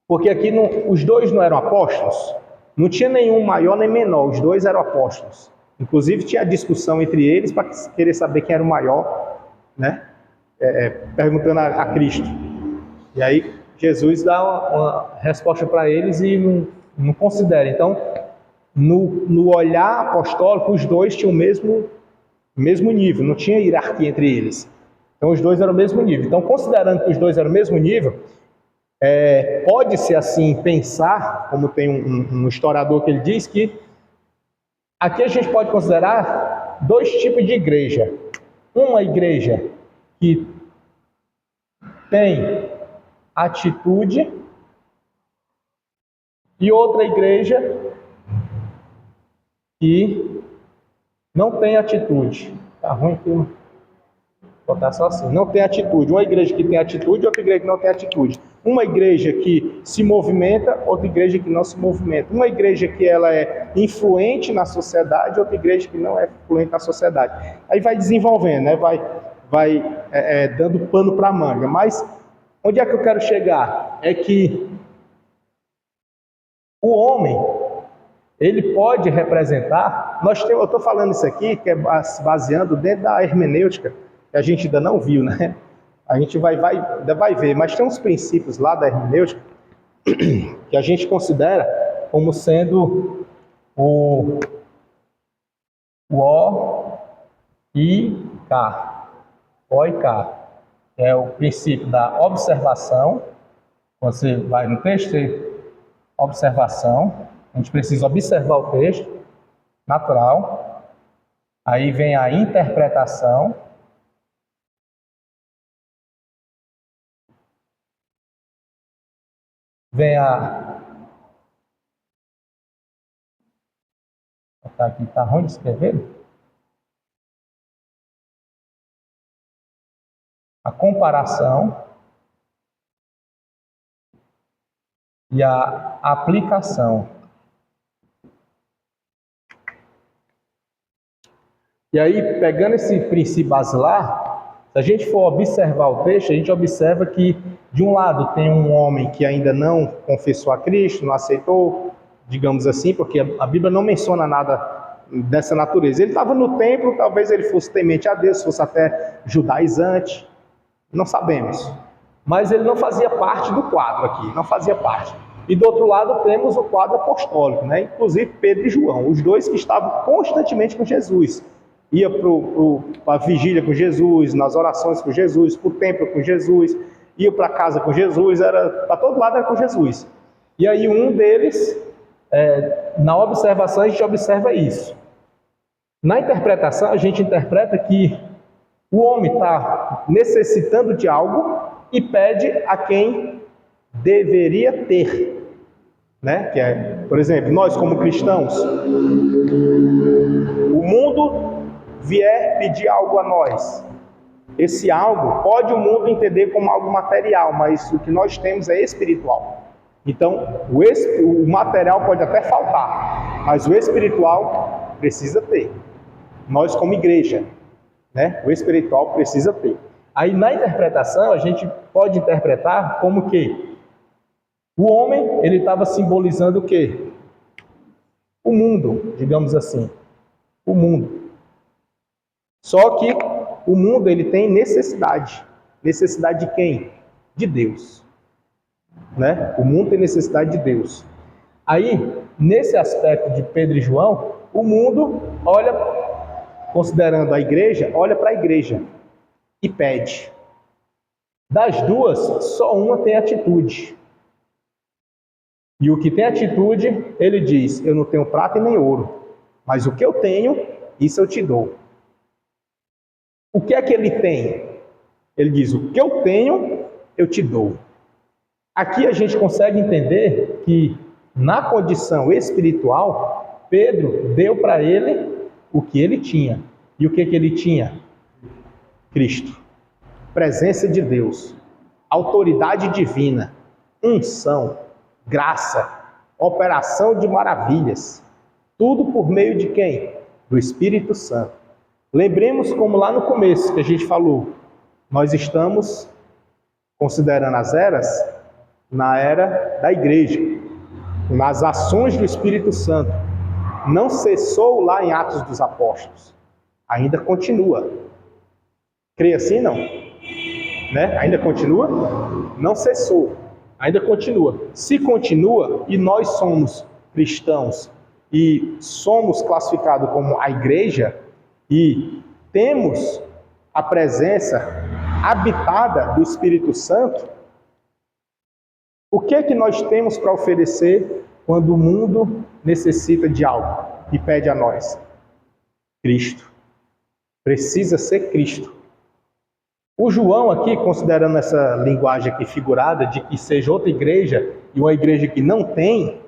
Porque aqui os dois não eram apóstolos, não tinha nenhum maior nem menor, os dois eram apóstolos. Inclusive tinha discussão entre eles para querer saber quem era o maior, né? Perguntando a Cristo. E aí Jesus dá uma resposta para eles e não considera. Então, no olhar apostólico, os dois tinham o mesmo nível, não tinha hierarquia entre eles. Então, os dois eram o mesmo nível. Então, considerando que os dois eram o mesmo nível, pode-se assim pensar, como tem um historiador que ele diz, que aqui a gente pode considerar dois tipos de igreja. Uma igreja que tem atitude e outra igreja que não tem atitude. Tá ruim aqui, vou botar só assim. Não tem atitude. Uma igreja que tem atitude e outra igreja que não tem atitude. Uma igreja que se movimenta, outra igreja que não se movimenta. Uma igreja que ela é influente na sociedade, outra igreja que não é influente na sociedade. Aí vai desenvolvendo, né? Vai dando pano para a manga. Mas onde é que eu quero chegar? É que o homem, ele pode representar... eu estou falando isso aqui, que é baseando dentro da hermenêutica, que a gente ainda não viu, né? A gente ainda vai ver, mas tem uns princípios lá da hermenêutica que a gente considera como sendo o O e K. O e K. É o princípio da observação. Você vai no texto, observação. A gente precisa observar o texto, natural. Aí vem a interpretação. Vem aqui, tá ruim de escrever? A comparação e a aplicação. E aí, pegando esse princípio basilar, se a gente for observar o texto, a gente observa que, de um lado, tem um homem que ainda não confessou a Cristo, não aceitou, digamos assim, porque a Bíblia não menciona nada dessa natureza. Ele estava no templo, talvez ele fosse temente a Deus, fosse até judaizante, não sabemos. Mas ele não fazia parte do quadro aqui, não fazia parte. E do outro lado temos o quadro apostólico, né? Inclusive Pedro e João, os dois que estavam constantemente com Jesus. Ia para a vigília com Jesus, nas orações com Jesus, para o templo com Jesus, ia para casa com Jesus, para todo lado era com Jesus. E aí um deles, na observação a gente observa isso. Na interpretação a gente interpreta que o homem está necessitando de algo e pede a quem deveria ter, né? Que é, por exemplo, nós como cristãos, o mundo vier pedir algo a nós. Esse algo pode o mundo entender como algo material, mas o que nós temos é espiritual. Então, o material pode até faltar, mas o espiritual precisa ter. Nós como igreja, né? O espiritual precisa ter. Aí na interpretação a gente pode interpretar como que o homem, ele estava simbolizando o quê? O mundo, digamos assim. O mundo. Só que o mundo, ele tem necessidade. Necessidade de quem? De Deus. Né? O mundo tem necessidade de Deus. Aí, nesse aspecto de Pedro e João, o mundo olha, considerando a igreja, olha para a igreja e pede. Das duas, só uma tem atitude. E o que tem atitude, ele diz, eu não tenho prata e nem ouro, mas o que eu tenho, isso eu te dou. O que é que ele tem? Ele diz, o que eu tenho, eu te dou. Aqui a gente consegue entender que, na condição espiritual, Pedro deu para ele o que ele tinha. E o que ele tinha? Cristo. Presença de Deus. Autoridade divina. Unção. Graça. Operação de maravilhas. Tudo por meio de quem? Do Espírito Santo. Lembremos como lá no começo que a gente falou, nós estamos considerando as eras, na era da igreja, nas ações do Espírito Santo. Não cessou lá em Atos dos Apóstolos. Ainda continua. Crê assim, não? Né? Ainda continua? Não cessou. Ainda continua. Se continua, e nós somos cristãos, e somos classificados como a igreja, e temos a presença habitada do Espírito Santo, o que é que nós temos para oferecer quando o mundo necessita de algo e pede a nós? Cristo. Precisa ser Cristo. O João aqui, considerando essa linguagem aqui figurada, de que seja outra igreja e uma igreja que não tem,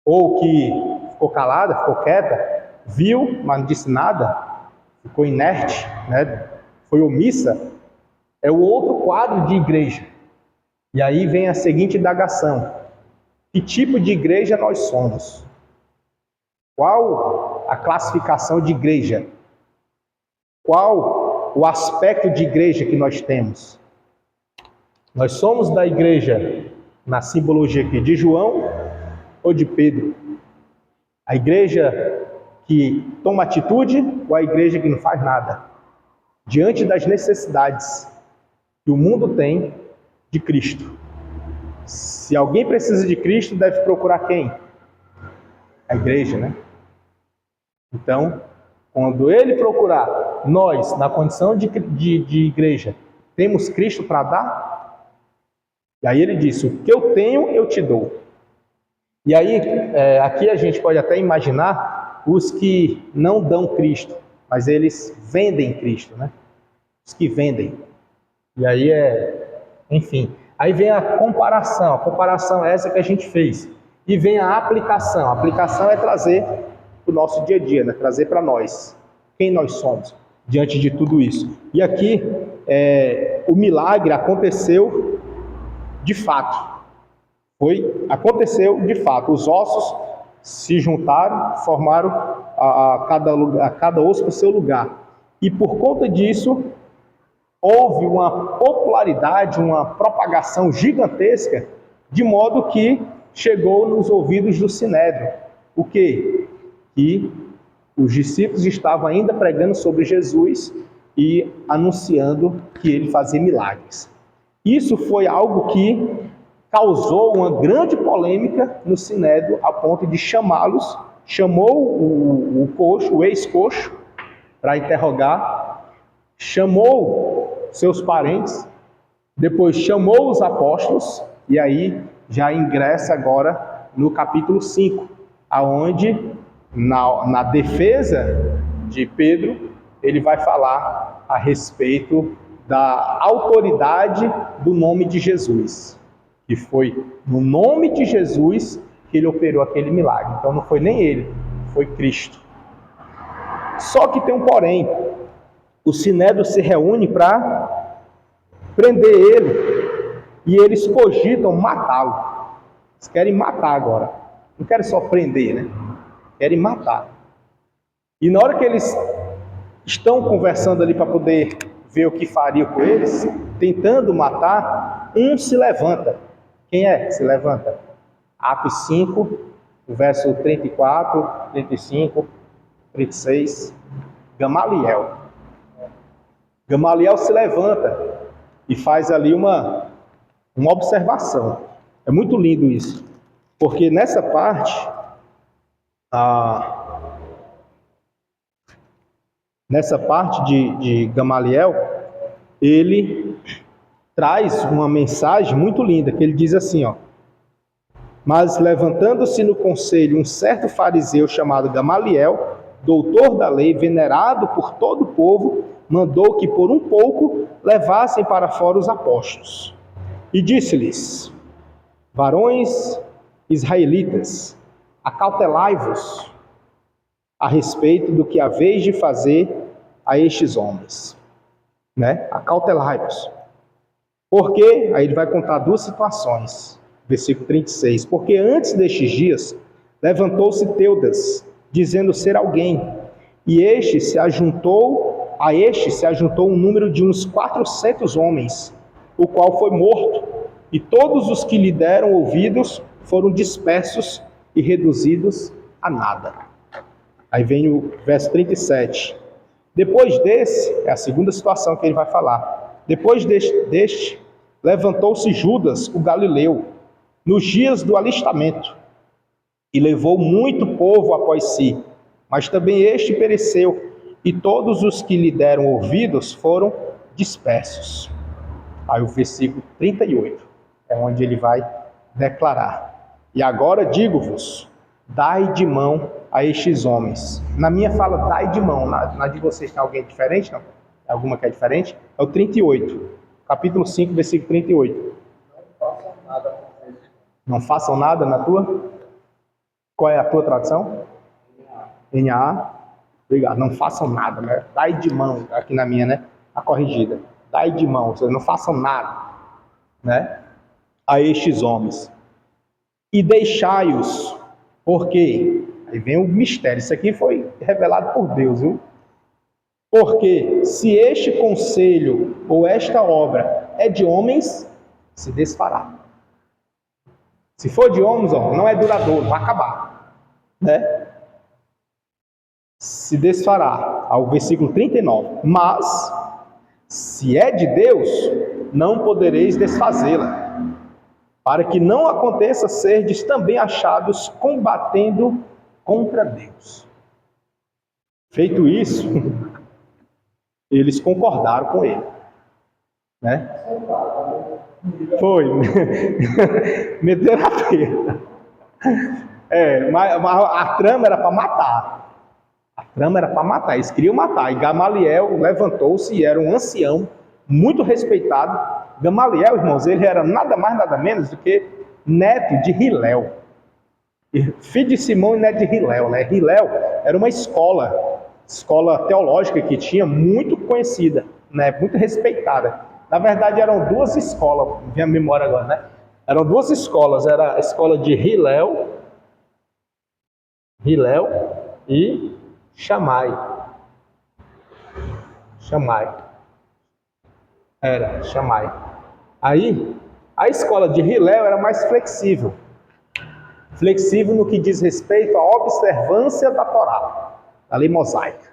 ou que ficou calada, ficou quieta, viu, mas não disse nada, ficou inerte, né? Foi omissa, é o outro quadro de igreja. E aí vem a seguinte indagação: que tipo de igreja nós somos? Qual a classificação de igreja? Qual o aspecto de igreja que nós temos? Nós somos da igreja, na simbologia aqui, de João ou de Pedro? A igreja que toma atitude ou a igreja que não faz nada? Diante das necessidades que o mundo tem de Cristo. Se alguém precisa de Cristo, deve procurar quem? A igreja, né? Então, quando ele procurar, nós, na condição de igreja, temos Cristo para dar? E aí ele disse: o que eu tenho, eu te dou. E aí, aqui a gente pode até imaginar os que não dão Cristo, mas eles vendem Cristo, né? Os que vendem. E aí enfim. Aí vem a comparação é essa que a gente fez. E vem a aplicação. A aplicação é trazer para o nosso dia a dia, né? Trazer para nós quem nós somos diante de tudo isso. E aqui, o milagre aconteceu de fato. Aconteceu de fato. Os ossos se juntaram, formaram a cada osso o seu lugar. E por conta disso, houve uma popularidade, uma propagação gigantesca, de modo que chegou nos ouvidos do Sinédrio. O quê? Que os discípulos estavam ainda pregando sobre Jesus e anunciando que ele fazia milagres. Isso foi algo que causou uma grande polêmica no Sinédrio, a ponto de chamou o ex-coxo para interrogar, chamou seus parentes, depois chamou os apóstolos, e aí já ingressa agora no capítulo 5, aonde na defesa de Pedro, ele vai falar a respeito da autoridade do nome de Jesus, que foi no nome de Jesus que ele operou aquele milagre. Então não foi nem ele, foi Cristo. Só que tem um porém. O Sinédrio se reúne para prender ele e eles cogitam matá-lo. Eles querem matar agora. Não querem só prender, né? Querem matar. E na hora que eles estão conversando ali para poder ver o que faria com eles, tentando matar, um se levanta. Quem é? Se levanta. Atos 5, verso 34, 35, 36. Gamaliel. Gamaliel se levanta e faz ali uma observação. É muito lindo isso, porque nessa parte, de Gamaliel, ele traz uma mensagem muito linda, que ele diz assim, ó: mas levantando-se no conselho um certo fariseu chamado Gamaliel, doutor da lei, venerado por todo o povo, mandou que por um pouco levassem para fora os apóstolos. E disse-lhes: varões israelitas, acautelai-vos a respeito do que haveis de fazer a estes homens. Né? Acautelai-vos. Porque, aí ele vai contar duas situações. Versículo 36. Porque antes destes dias, levantou-se Teudas, dizendo ser alguém, e a este se ajuntou um número de uns 400 homens, o qual foi morto, e todos os que lhe deram ouvidos foram dispersos e reduzidos a nada. Aí vem o verso 37. Depois desse, é a segunda situação que ele vai falar. Depois deste levantou-se Judas, o galileu, nos dias do alistamento, e levou muito povo após si, mas também este pereceu, e todos os que lhe deram ouvidos foram dispersos. Aí o versículo 38 é onde ele vai declarar: e agora digo-vos, dai de mão a estes homens. Na minha fala, dai de mão. Na de vocês tem alguém diferente? Não? Alguma que é diferente? É o 38. Capítulo 5, versículo 38. Não façam nada na tua? Qual é a tua tradução? NA. Obrigado. Não façam nada, né? Dai de mão, aqui na minha, né? A corrigida. Dai de mão, ou seja, não façam nada, né? A estes homens. E deixai-os, porque, aí vem o mistério, isso aqui foi revelado por Deus, viu? Porque se este conselho ou esta obra é de homens, se desfará. Se for de homens, ó, não é duradouro, vai acabar, né? Se desfará, ao versículo 39. Mas, se é de Deus, não podereis desfazê-la, para que não aconteça serdes também achados combatendo contra Deus. Feito isso, eles concordaram com ele, né? Foi. Meteram a pena. Mas a trama era para matar. A trama era para matar, eles queriam matar. E Gamaliel levantou-se e era um ancião, muito respeitado. Gamaliel, irmãos, ele era nada mais, nada menos do que neto de Hilel. Filho de Simão e neto de Hilel, né? Hilel era uma escola teológica que tinha, muito conhecida, né? Muito respeitada. Na verdade, eram duas escolas, vem a memória agora, né? Eram duas escolas, era a escola de Hilel e Shammai. Aí, a escola de Hilel era mais flexível. Flexível no que diz respeito à observância da Torá, da lei mosaica.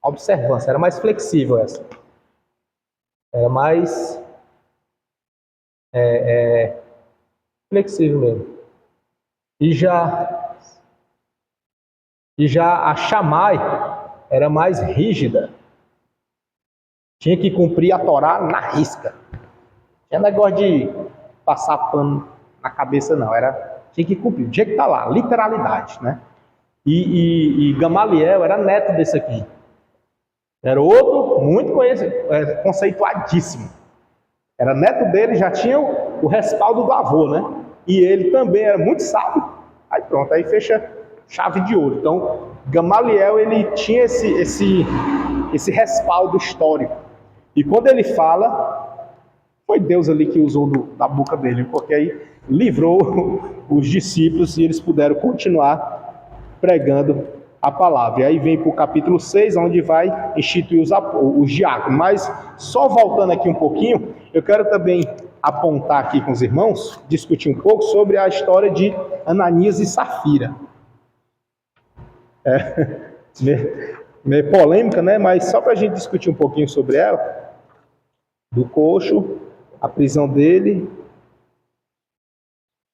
A observância, era mais flexível essa. Era mais flexível mesmo. E já a Shammai era mais rígida. Tinha que cumprir a Torá na risca. Tinha negócio de passar pano na cabeça, não. Tinha que cumprir. Do jeito que está lá, literalidade, né? E Gamaliel era neto desse aqui. Era outro muito conhecido, conceituadíssimo. Era neto dele, já tinha o respaldo do avô, né? E ele também era muito sábio. Aí pronto, aí fecha chave de ouro. Então, Gamaliel, ele tinha esse respaldo histórico. E quando ele fala, foi Deus ali que usou da boca dele, porque aí livrou os discípulos e eles puderam continuar pregando a palavra. E aí vem para o capítulo 6, onde vai instituir os diáconos. Mas, só voltando aqui um pouquinho, eu quero também apontar aqui com os irmãos, discutir um pouco sobre a história de Ananias e Safira. Meio polêmica, né? Mas só para a gente discutir um pouquinho sobre ela. Do coxo, a prisão dele,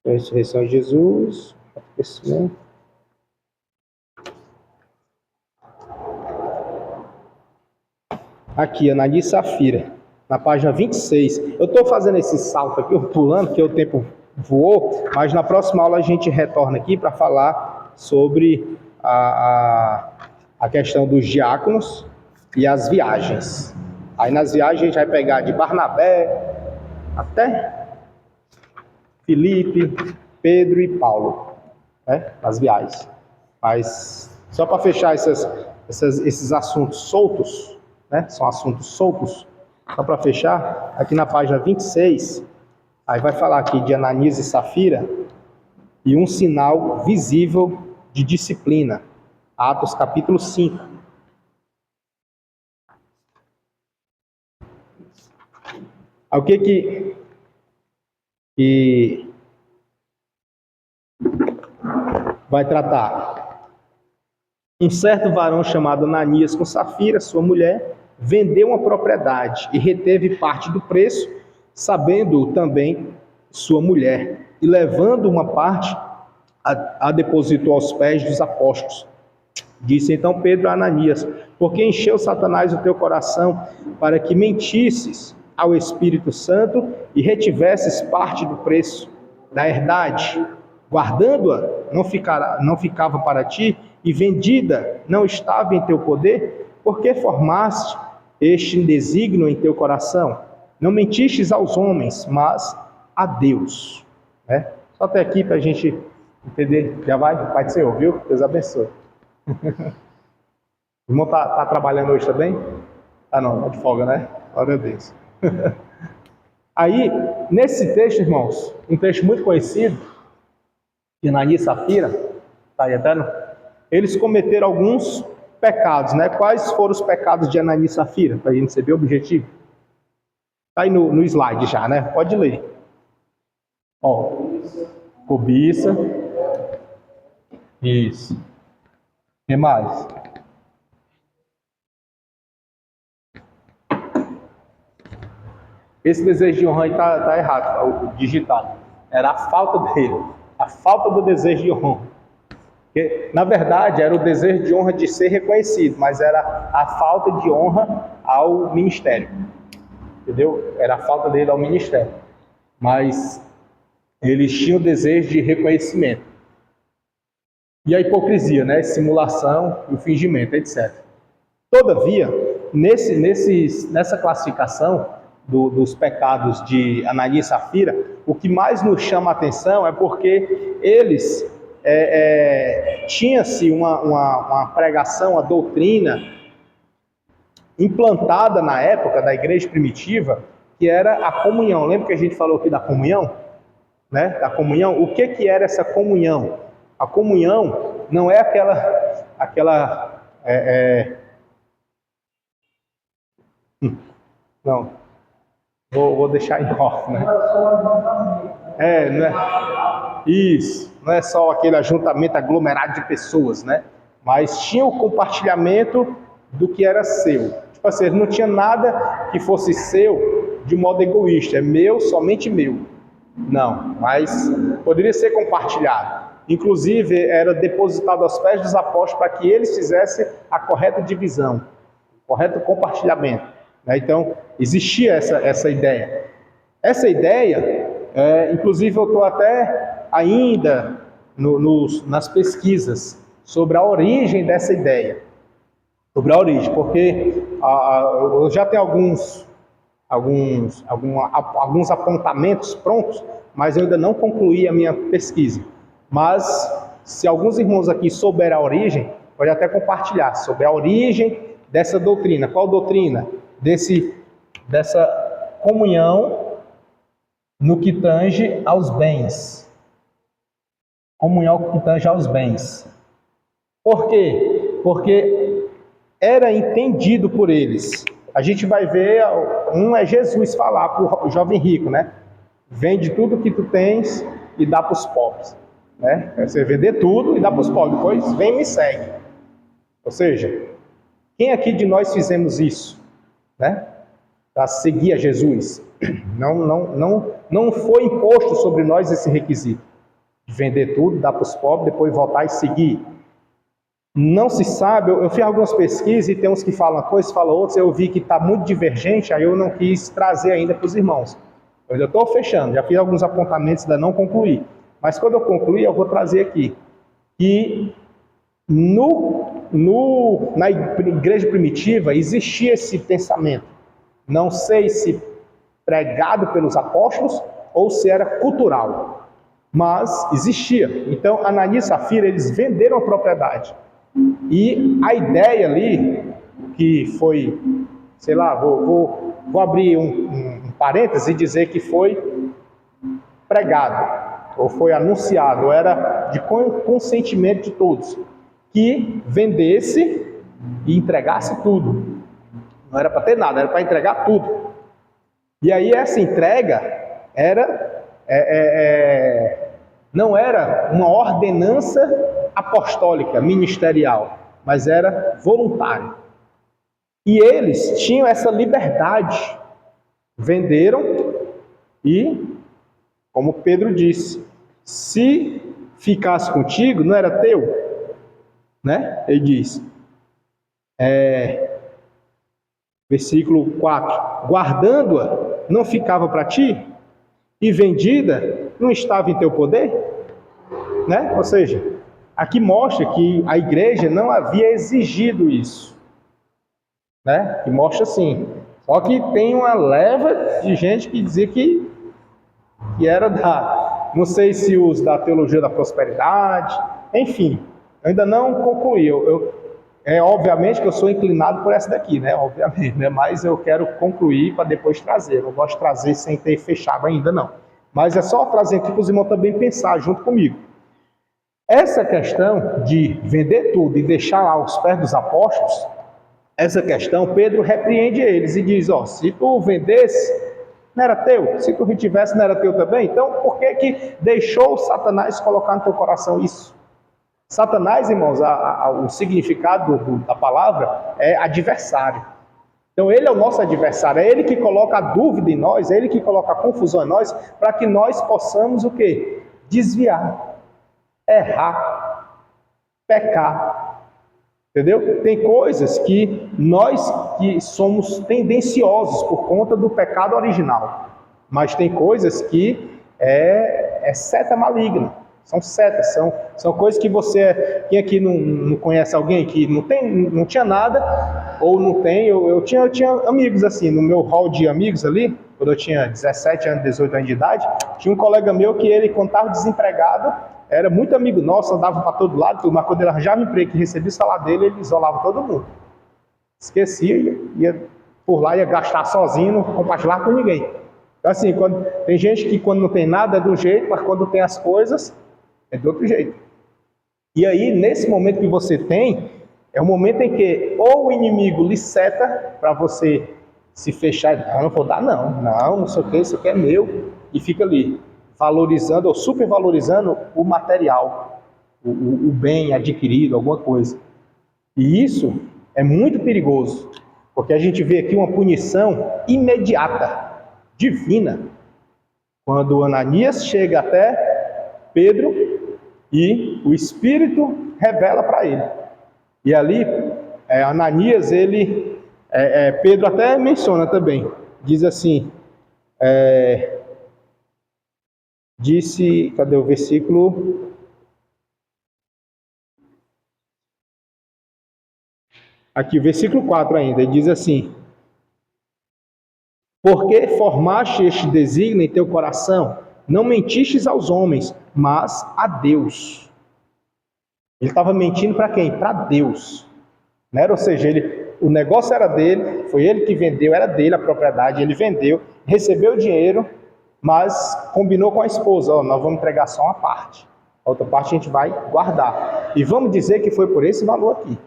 a ressurreição de Jesus, o acontecimento. Aqui, Ananias e Safira, na página 26. Eu estou fazendo esse salto aqui, pulando, porque o tempo voou, mas na próxima aula a gente retorna aqui para falar sobre a questão dos diáconos e as viagens. Aí nas viagens a gente vai pegar de Barnabé até Filipe, Pedro e Paulo, né? Nas viagens. Mas só para fechar esses assuntos soltos, né? São assuntos soltos. Só para fechar, aqui na página 26, aí vai falar aqui de Ananias e Safira e um sinal visível de disciplina. Atos capítulo 5. O que vai tratar? Um certo varão chamado Ananias com Safira, sua mulher, vendeu uma propriedade e reteve parte do preço, sabendo também sua mulher, e levando uma parte, a depositou aos pés dos apóstolos. Disse então Pedro a Ananias: porque encheu Satanás o teu coração para que mentisses ao Espírito Santo e retivesses parte do preço da herdade, guardando-a não ficava para ti, e vendida não estava em teu poder? Porque formaste este desígnio em teu coração? Não mentistes aos homens, mas a Deus. Né? Só até aqui para a gente entender. Já vai? Pai do Senhor, viu? Deus abençoe. O irmão tá trabalhando hoje também? Ah, não, tá de folga, né? Glória a Deus. Aí, nesse texto, irmãos, um texto muito conhecido, de Ananias e Safira, tá aí até, eles cometeram alguns pecados, né? Quais foram os pecados de Ananias e Safira? Para a gente saber o objetivo. Tá aí no slide já, né? Pode ler. Ó, cobiça. Isso. O que mais? Esse desejo de honra aí tá errado, o digitado. Era a falta dele. A falta do desejo de honra. Porque, na verdade, era o desejo de honra de ser reconhecido, mas era a falta de honra ao ministério. Entendeu? Era a falta dele ao ministério. Mas eles tinham o desejo de reconhecimento. E a hipocrisia, né? Simulação e o fingimento, etc. Todavia, nessa classificação dos pecados de Ananias e Safira, o que mais nos chama a atenção é porque eles tinha-se uma pregação, uma doutrina implantada na época da igreja primitiva, que era a comunhão. Lembra que a gente falou aqui da comunhão? Né? Da comunhão. O que era essa comunhão? A comunhão não é aquela não, vou deixar em off, né? Não é, isso, não é só aquele ajuntamento aglomerado de pessoas, né? Mas tinha o compartilhamento do que era seu. Tipo assim, não tinha nada que fosse seu de modo egoísta, é meu, somente meu. Não, mas poderia ser compartilhado. Inclusive, era depositado aos pés dos apóstolos para que eles fizessem a correta divisão, o correto compartilhamento. Né? Então, existia essa ideia. Essa ideia, inclusive eu estou até ainda nas pesquisas sobre a origem dessa ideia. Sobre a origem, porque eu já tenho alguns apontamentos prontos, mas eu ainda não concluí a minha pesquisa. Mas, se alguns irmãos aqui souberem a origem, pode até compartilhar sobre a origem dessa doutrina. Qual doutrina? Dessa comunhão no que tange aos bens. Comunhão no que tange aos bens. Por quê? Porque era entendido por eles. A gente vai ver, é Jesus falar para o jovem rico, né? Vende tudo que tu tens e dá para os pobres. Né? Você vender tudo e dá para os pobres, depois vem e me segue. Ou seja, quem aqui de nós fizemos isso? Né? Para seguir a Jesus? Não foi imposto sobre nós esse requisito de vender tudo, dar para os pobres, depois voltar e seguir. Não se sabe, eu fiz algumas pesquisas e tem uns que falam uma coisa, falam outras, eu vi que está muito divergente, aí eu não quis trazer ainda para os irmãos. Eu já estou fechando, já fiz alguns apontamentos, ainda não concluí. Mas quando eu concluir, eu vou trazer aqui. Que na igreja primitiva existia esse pensamento. Não sei se pregado pelos apóstolos ou se era cultural. Mas existia. Então, Ananias e Safira, eles venderam a propriedade. E a ideia ali, que foi, sei lá, vou abrir um parêntese e dizer que foi pregado. Ou foi anunciado, ou era de consentimento de todos, que vendesse e entregasse tudo. Não era para ter nada, era para entregar tudo. E aí essa entrega não era uma ordenança apostólica, ministerial, mas era voluntária. E eles tinham essa liberdade, venderam e, como Pedro disse, se ficasse contigo, não era teu, né? Ele diz, versículo 4, guardando-a, não ficava para ti, e vendida, não estava em teu poder, né? Ou seja, aqui mostra que a igreja não havia exigido isso, né? E mostra assim, só que tem uma leva de gente que dizia que era não sei se os da teologia da prosperidade, enfim, eu ainda não concluí. Obviamente que eu sou inclinado por essa daqui, né? Obviamente, né? Mas eu quero concluir para depois trazer. Eu não gosto de trazer sem ter fechado ainda, não. Mas é só trazer aqui para os irmãos também pensar junto comigo. Essa questão de vender tudo e deixar lá aos pés dos apóstolos, essa questão, Pedro repreende eles e diz, se tu vendesse, não era teu. Se tu retivesse, não era teu também. Então, por que deixou Satanás colocar no teu coração isso? Satanás, irmãos, o significado da palavra é adversário. Então, ele é o nosso adversário. É ele que coloca a dúvida em nós, é ele que coloca a confusão em nós, para que nós possamos o quê? Desviar, errar, pecar. Entendeu? Tem coisas que nós que somos tendenciosos por conta do pecado original. Mas tem coisas que é seta maligna. São setas, são coisas que você... Quem aqui não conhece alguém que não tinha nada, ou não tem... Eu tinha amigos assim, no meu hall de amigos ali, quando eu tinha 17 anos, 18 anos de idade, tinha um colega meu que ele, quando estava desempregado, era muito amigo nosso, andava para todo lado, mas quando ele arranjava emprego e recebia o salário dele, ele isolava todo mundo. Esquecia, ia por lá, ia gastar sozinho, não compartilhava com ninguém. Então assim, tem gente que quando não tem nada é de um jeito, mas quando tem as coisas, é de outro jeito. E aí, nesse momento que você tem, é o momento em que ou o inimigo lhe seta para você se fechar, não vou dar não sei o que, isso aqui é meu, e fica ali, valorizando ou supervalorizando o material, o bem adquirido, alguma coisa. E isso é muito perigoso, porque a gente vê aqui uma punição imediata, divina, quando Ananias chega até Pedro e o Espírito revela para ele. E ali, Ananias, Pedro até menciona também, diz assim, disse, cadê o versículo? Aqui, versículo 4 ainda, ele diz assim, porque formaste este desígnio em teu coração, não mentistes aos homens, mas a Deus. Ele estava mentindo para quem? Para Deus. Não era? Ou seja, o negócio era dele, foi ele que vendeu, era dele a propriedade, ele vendeu, recebeu o dinheiro, mas combinou com a esposa, nós vamos entregar só uma parte, a outra parte a gente vai guardar. E vamos dizer que foi por esse valor aqui,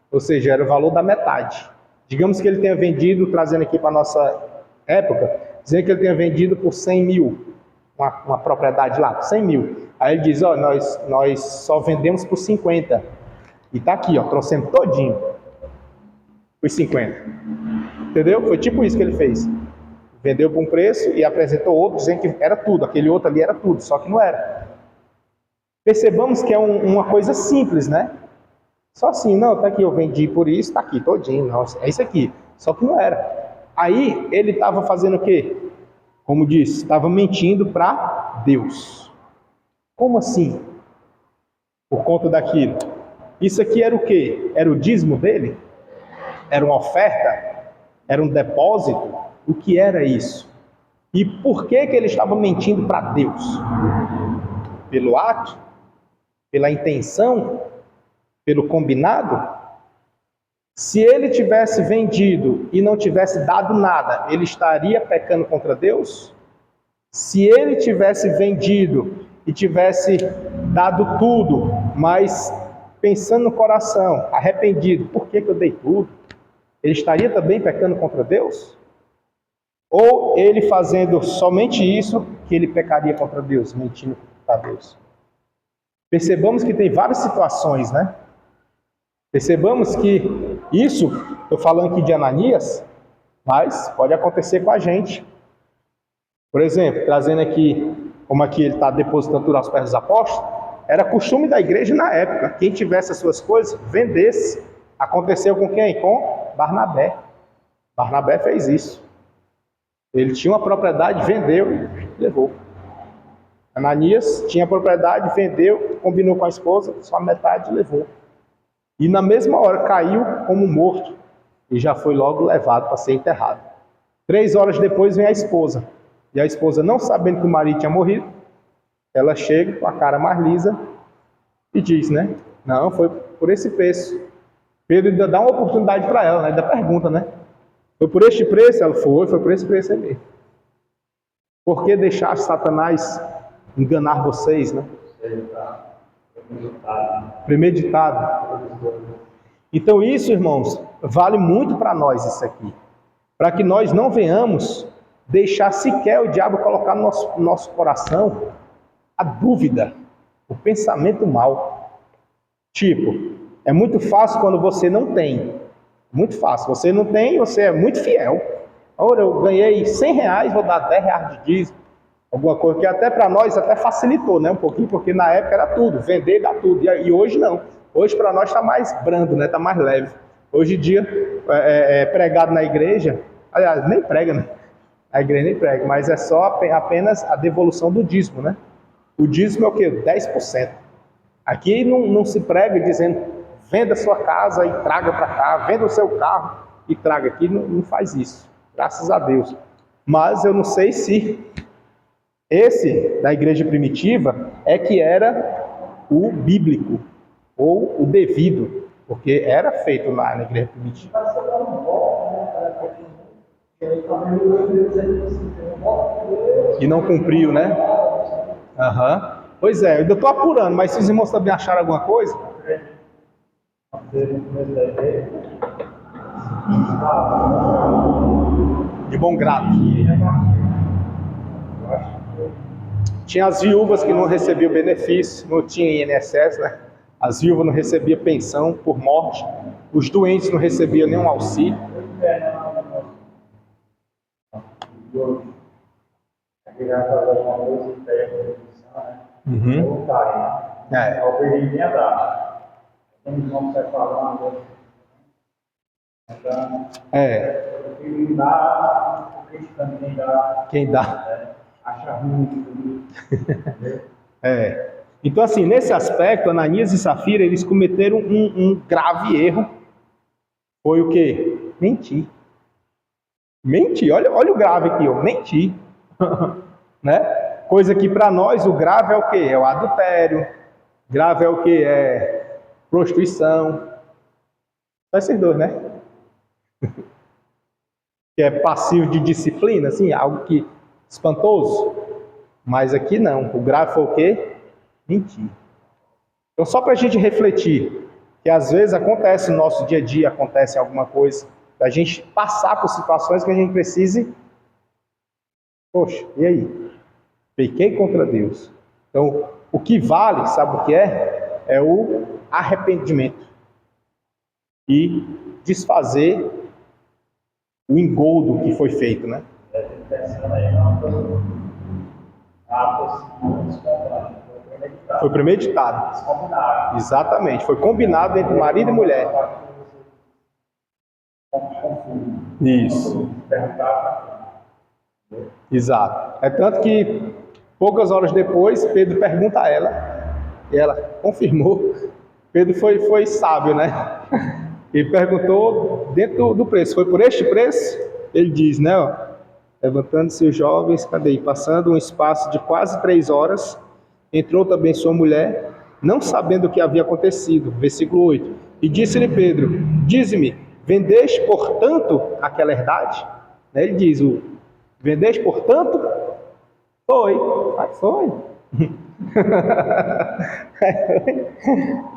ou seja, era o valor da metade. Digamos que ele tenha vendido, trazendo aqui para a nossa época, dizendo que ele tenha vendido por 100 mil, uma propriedade lá, 100 mil. Aí ele diz, nós só vendemos por 50. E tá aqui, trouxemos todinho. Por 50. Entendeu? Foi tipo isso que ele fez. Vendeu por um preço e apresentou outro, dizendo que era tudo. Aquele outro ali era tudo, só que não era. Percebamos que é uma coisa simples, né? Só assim, não, tá aqui, eu vendi por isso, tá aqui, todinho. Não, é isso aqui. Só que não era. Aí ele estava fazendo o quê? Como disse, estava mentindo para Deus. Como assim? Por conta daquilo. Isso aqui era o quê? Era o dízimo dele? Era uma oferta? Era um depósito? O que era isso? E por que ele estava mentindo para Deus? Pelo ato? Pela intenção? Pelo combinado? Se ele tivesse vendido e não tivesse dado nada, ele estaria pecando contra Deus? Se ele tivesse vendido e tivesse dado tudo, mas pensando no coração, arrependido, por que eu dei tudo? Ele estaria também pecando contra Deus? Ou ele fazendo somente isso, que ele pecaria contra Deus, mentindo contra Deus? Percebamos que tem várias situações, né? Percebamos que isso, estou falando aqui de Ananias, mas pode acontecer com a gente. Por exemplo, trazendo aqui, como aqui ele está depositando tudo aos pés dos apóstolos, era costume da igreja na época, quem tivesse as suas coisas, vendesse. Aconteceu com quem? Com Barnabé. Barnabé fez isso. Ele tinha uma propriedade, vendeu e levou. Ananias tinha propriedade, vendeu, combinou com a esposa, só a metade levou. E na mesma hora caiu como morto e já foi logo levado para ser enterrado. 3 horas depois vem a esposa. E a esposa, não sabendo que o marido tinha morrido, ela chega com a cara mais lisa e diz, né? Não, foi por esse preço. Pedro ainda dá uma oportunidade para ela, né? Ainda pergunta, né? Foi por este preço? Ela foi por esse preço aí mesmo. Por que deixar Satanás enganar vocês, né? Premeditado. Então isso, irmãos, vale muito para nós isso aqui. Para que nós não venhamos deixar sequer o diabo colocar no nosso coração a dúvida, o pensamento mau. Tipo, é muito fácil quando você não tem. Muito fácil. Você não tem, você é muito fiel. Ora, eu ganhei R$100, vou dar R$10 de dízimo. Alguma coisa que até para nós até facilitou, né? Um pouquinho, porque na época era tudo, vender dá tudo. E hoje não. Hoje para nós está mais brando, né? Está mais leve. Hoje em dia, pregado na igreja, aliás, nem prega, né? A igreja nem prega, mas é só apenas a devolução do dízimo, né? O dízimo é o quê? 10%. Aqui não se prega dizendo, venda sua casa e traga para cá, venda o seu carro e traga. Aqui não faz isso, graças a Deus. Mas eu não sei se esse da igreja primitiva é que era o bíblico, ou o devido, porque era feito lá na igreja primitiva. E não cumpriu, né? Aham. Pois é, eu ainda estou apurando, mas se os irmãos também acharam alguma coisa? De bom grado. Tinha as viúvas que não recebiam benefício, não tinha INSS, né? As viúvas não recebiam pensão por morte, os doentes não recebiam nenhum auxílio. Uhum. Quem dá. Acha ruim. Então, assim, nesse aspecto, Ananias e Safira, eles cometeram um grave erro. Foi o quê? Mentir. Mentir, olha o grave aqui, ó. Mentir. Né? Coisa que para nós o grave é o quê? É o adultério. Grave é o quê? É prostituição. Só esses dois, né? Que é passivo de disciplina, assim, algo que espantoso. Mas aqui não. O grave foi o quê? Mentir. Então, só para a gente refletir, que às vezes acontece no nosso dia a dia, acontece alguma coisa, da gente passar por situações que a gente precise. Poxa, e aí? Pequei contra Deus. Então, o que vale, sabe o que é? É o arrependimento. E desfazer o engodo que foi feito, né? Foi premeditado. Exatamente. Foi combinado entre marido e mulher. Isso. Exato. É tanto que poucas horas depois, Pedro pergunta a ela, e ela confirmou. Pedro foi sábio, né? Ele perguntou dentro do preço. Foi por este preço? Ele diz, né? Ó, levantando-se os jovens, cadê? Passando um espaço de quase 3 horas, entrou também sua mulher, não sabendo o que havia acontecido. Versículo 8. E disse-lhe Pedro, dize-me, vendeste portanto aquela herdade? Ele diz, vendeste portanto? Foi. Foi.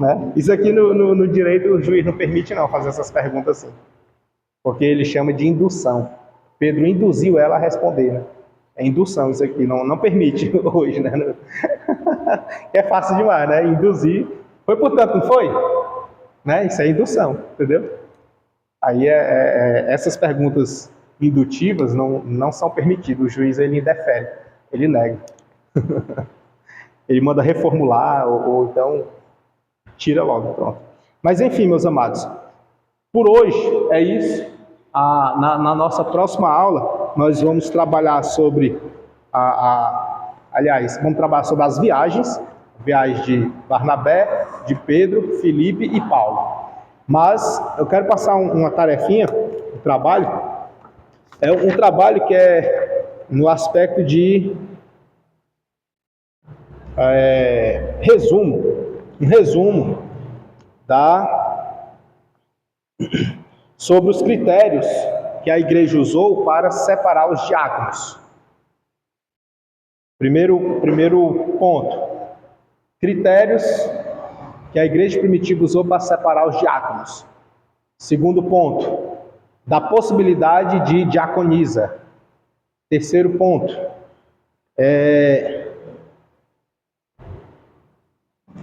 Né? Isso aqui no direito o juiz não permite não fazer essas perguntas assim. Porque ele chama de indução. Pedro induziu ela a responder, né? É indução isso aqui, não permite hoje, né? É fácil demais, né? Induzir. Foi portanto, não foi? Né? Isso é indução, entendeu? Aí essas perguntas indutivas não são permitidas. O juiz ele indefere, ele nega. Ele manda reformular ou então tira logo, pronto. Mas enfim, meus amados, por hoje é isso. Na nossa próxima aula, nós vamos trabalhar sobre aliás, vamos trabalhar sobre as viagens de Barnabé, de Pedro, Filipe e Paulo. Mas eu quero passar uma tarefinha, um trabalho. É um trabalho que é no aspecto de um resumo sobre os critérios que a igreja usou para separar os diáconos. Primeiro ponto, critérios que a igreja primitiva usou para separar os diáconos. Segundo ponto, da possibilidade de diaconisa. Terceiro ponto,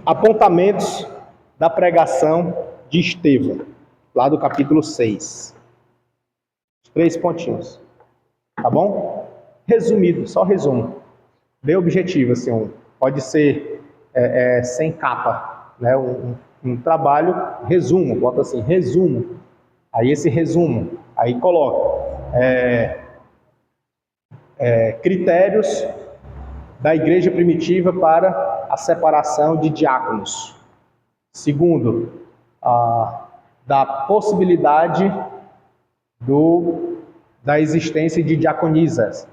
apontamentos da pregação de Estevão, lá do capítulo 6. 3 pontinhos, tá bom? Resumido, só resumo. Bem objetivo, assim, pode ser sem capa, né? Um trabalho, resumo, bota assim, resumo. Aí esse resumo, aí coloca critérios da igreja primitiva para a separação de diáconos. Segundo, da possibilidade da existência de diaconisas.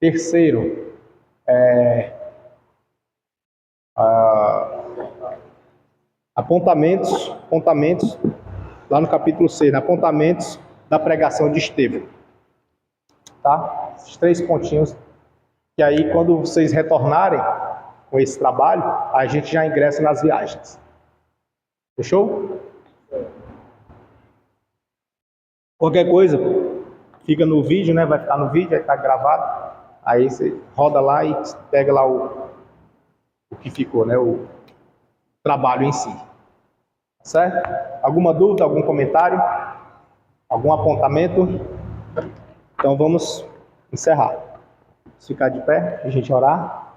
Terceiro, apontamentos, lá no capítulo 6, apontamentos da pregação de Estevão. Tá? Esses 3 pontinhos, que aí quando vocês retornarem com esse trabalho, a gente já ingressa nas viagens. Fechou? Qualquer coisa, fica no vídeo, né? Vai ficar no vídeo, vai ficar gravado. Aí você roda lá e pega lá o que ficou, né? O trabalho em si. Certo? Alguma dúvida, algum comentário? Algum apontamento? Então vamos encerrar. Vamos ficar de pé, a gente orar.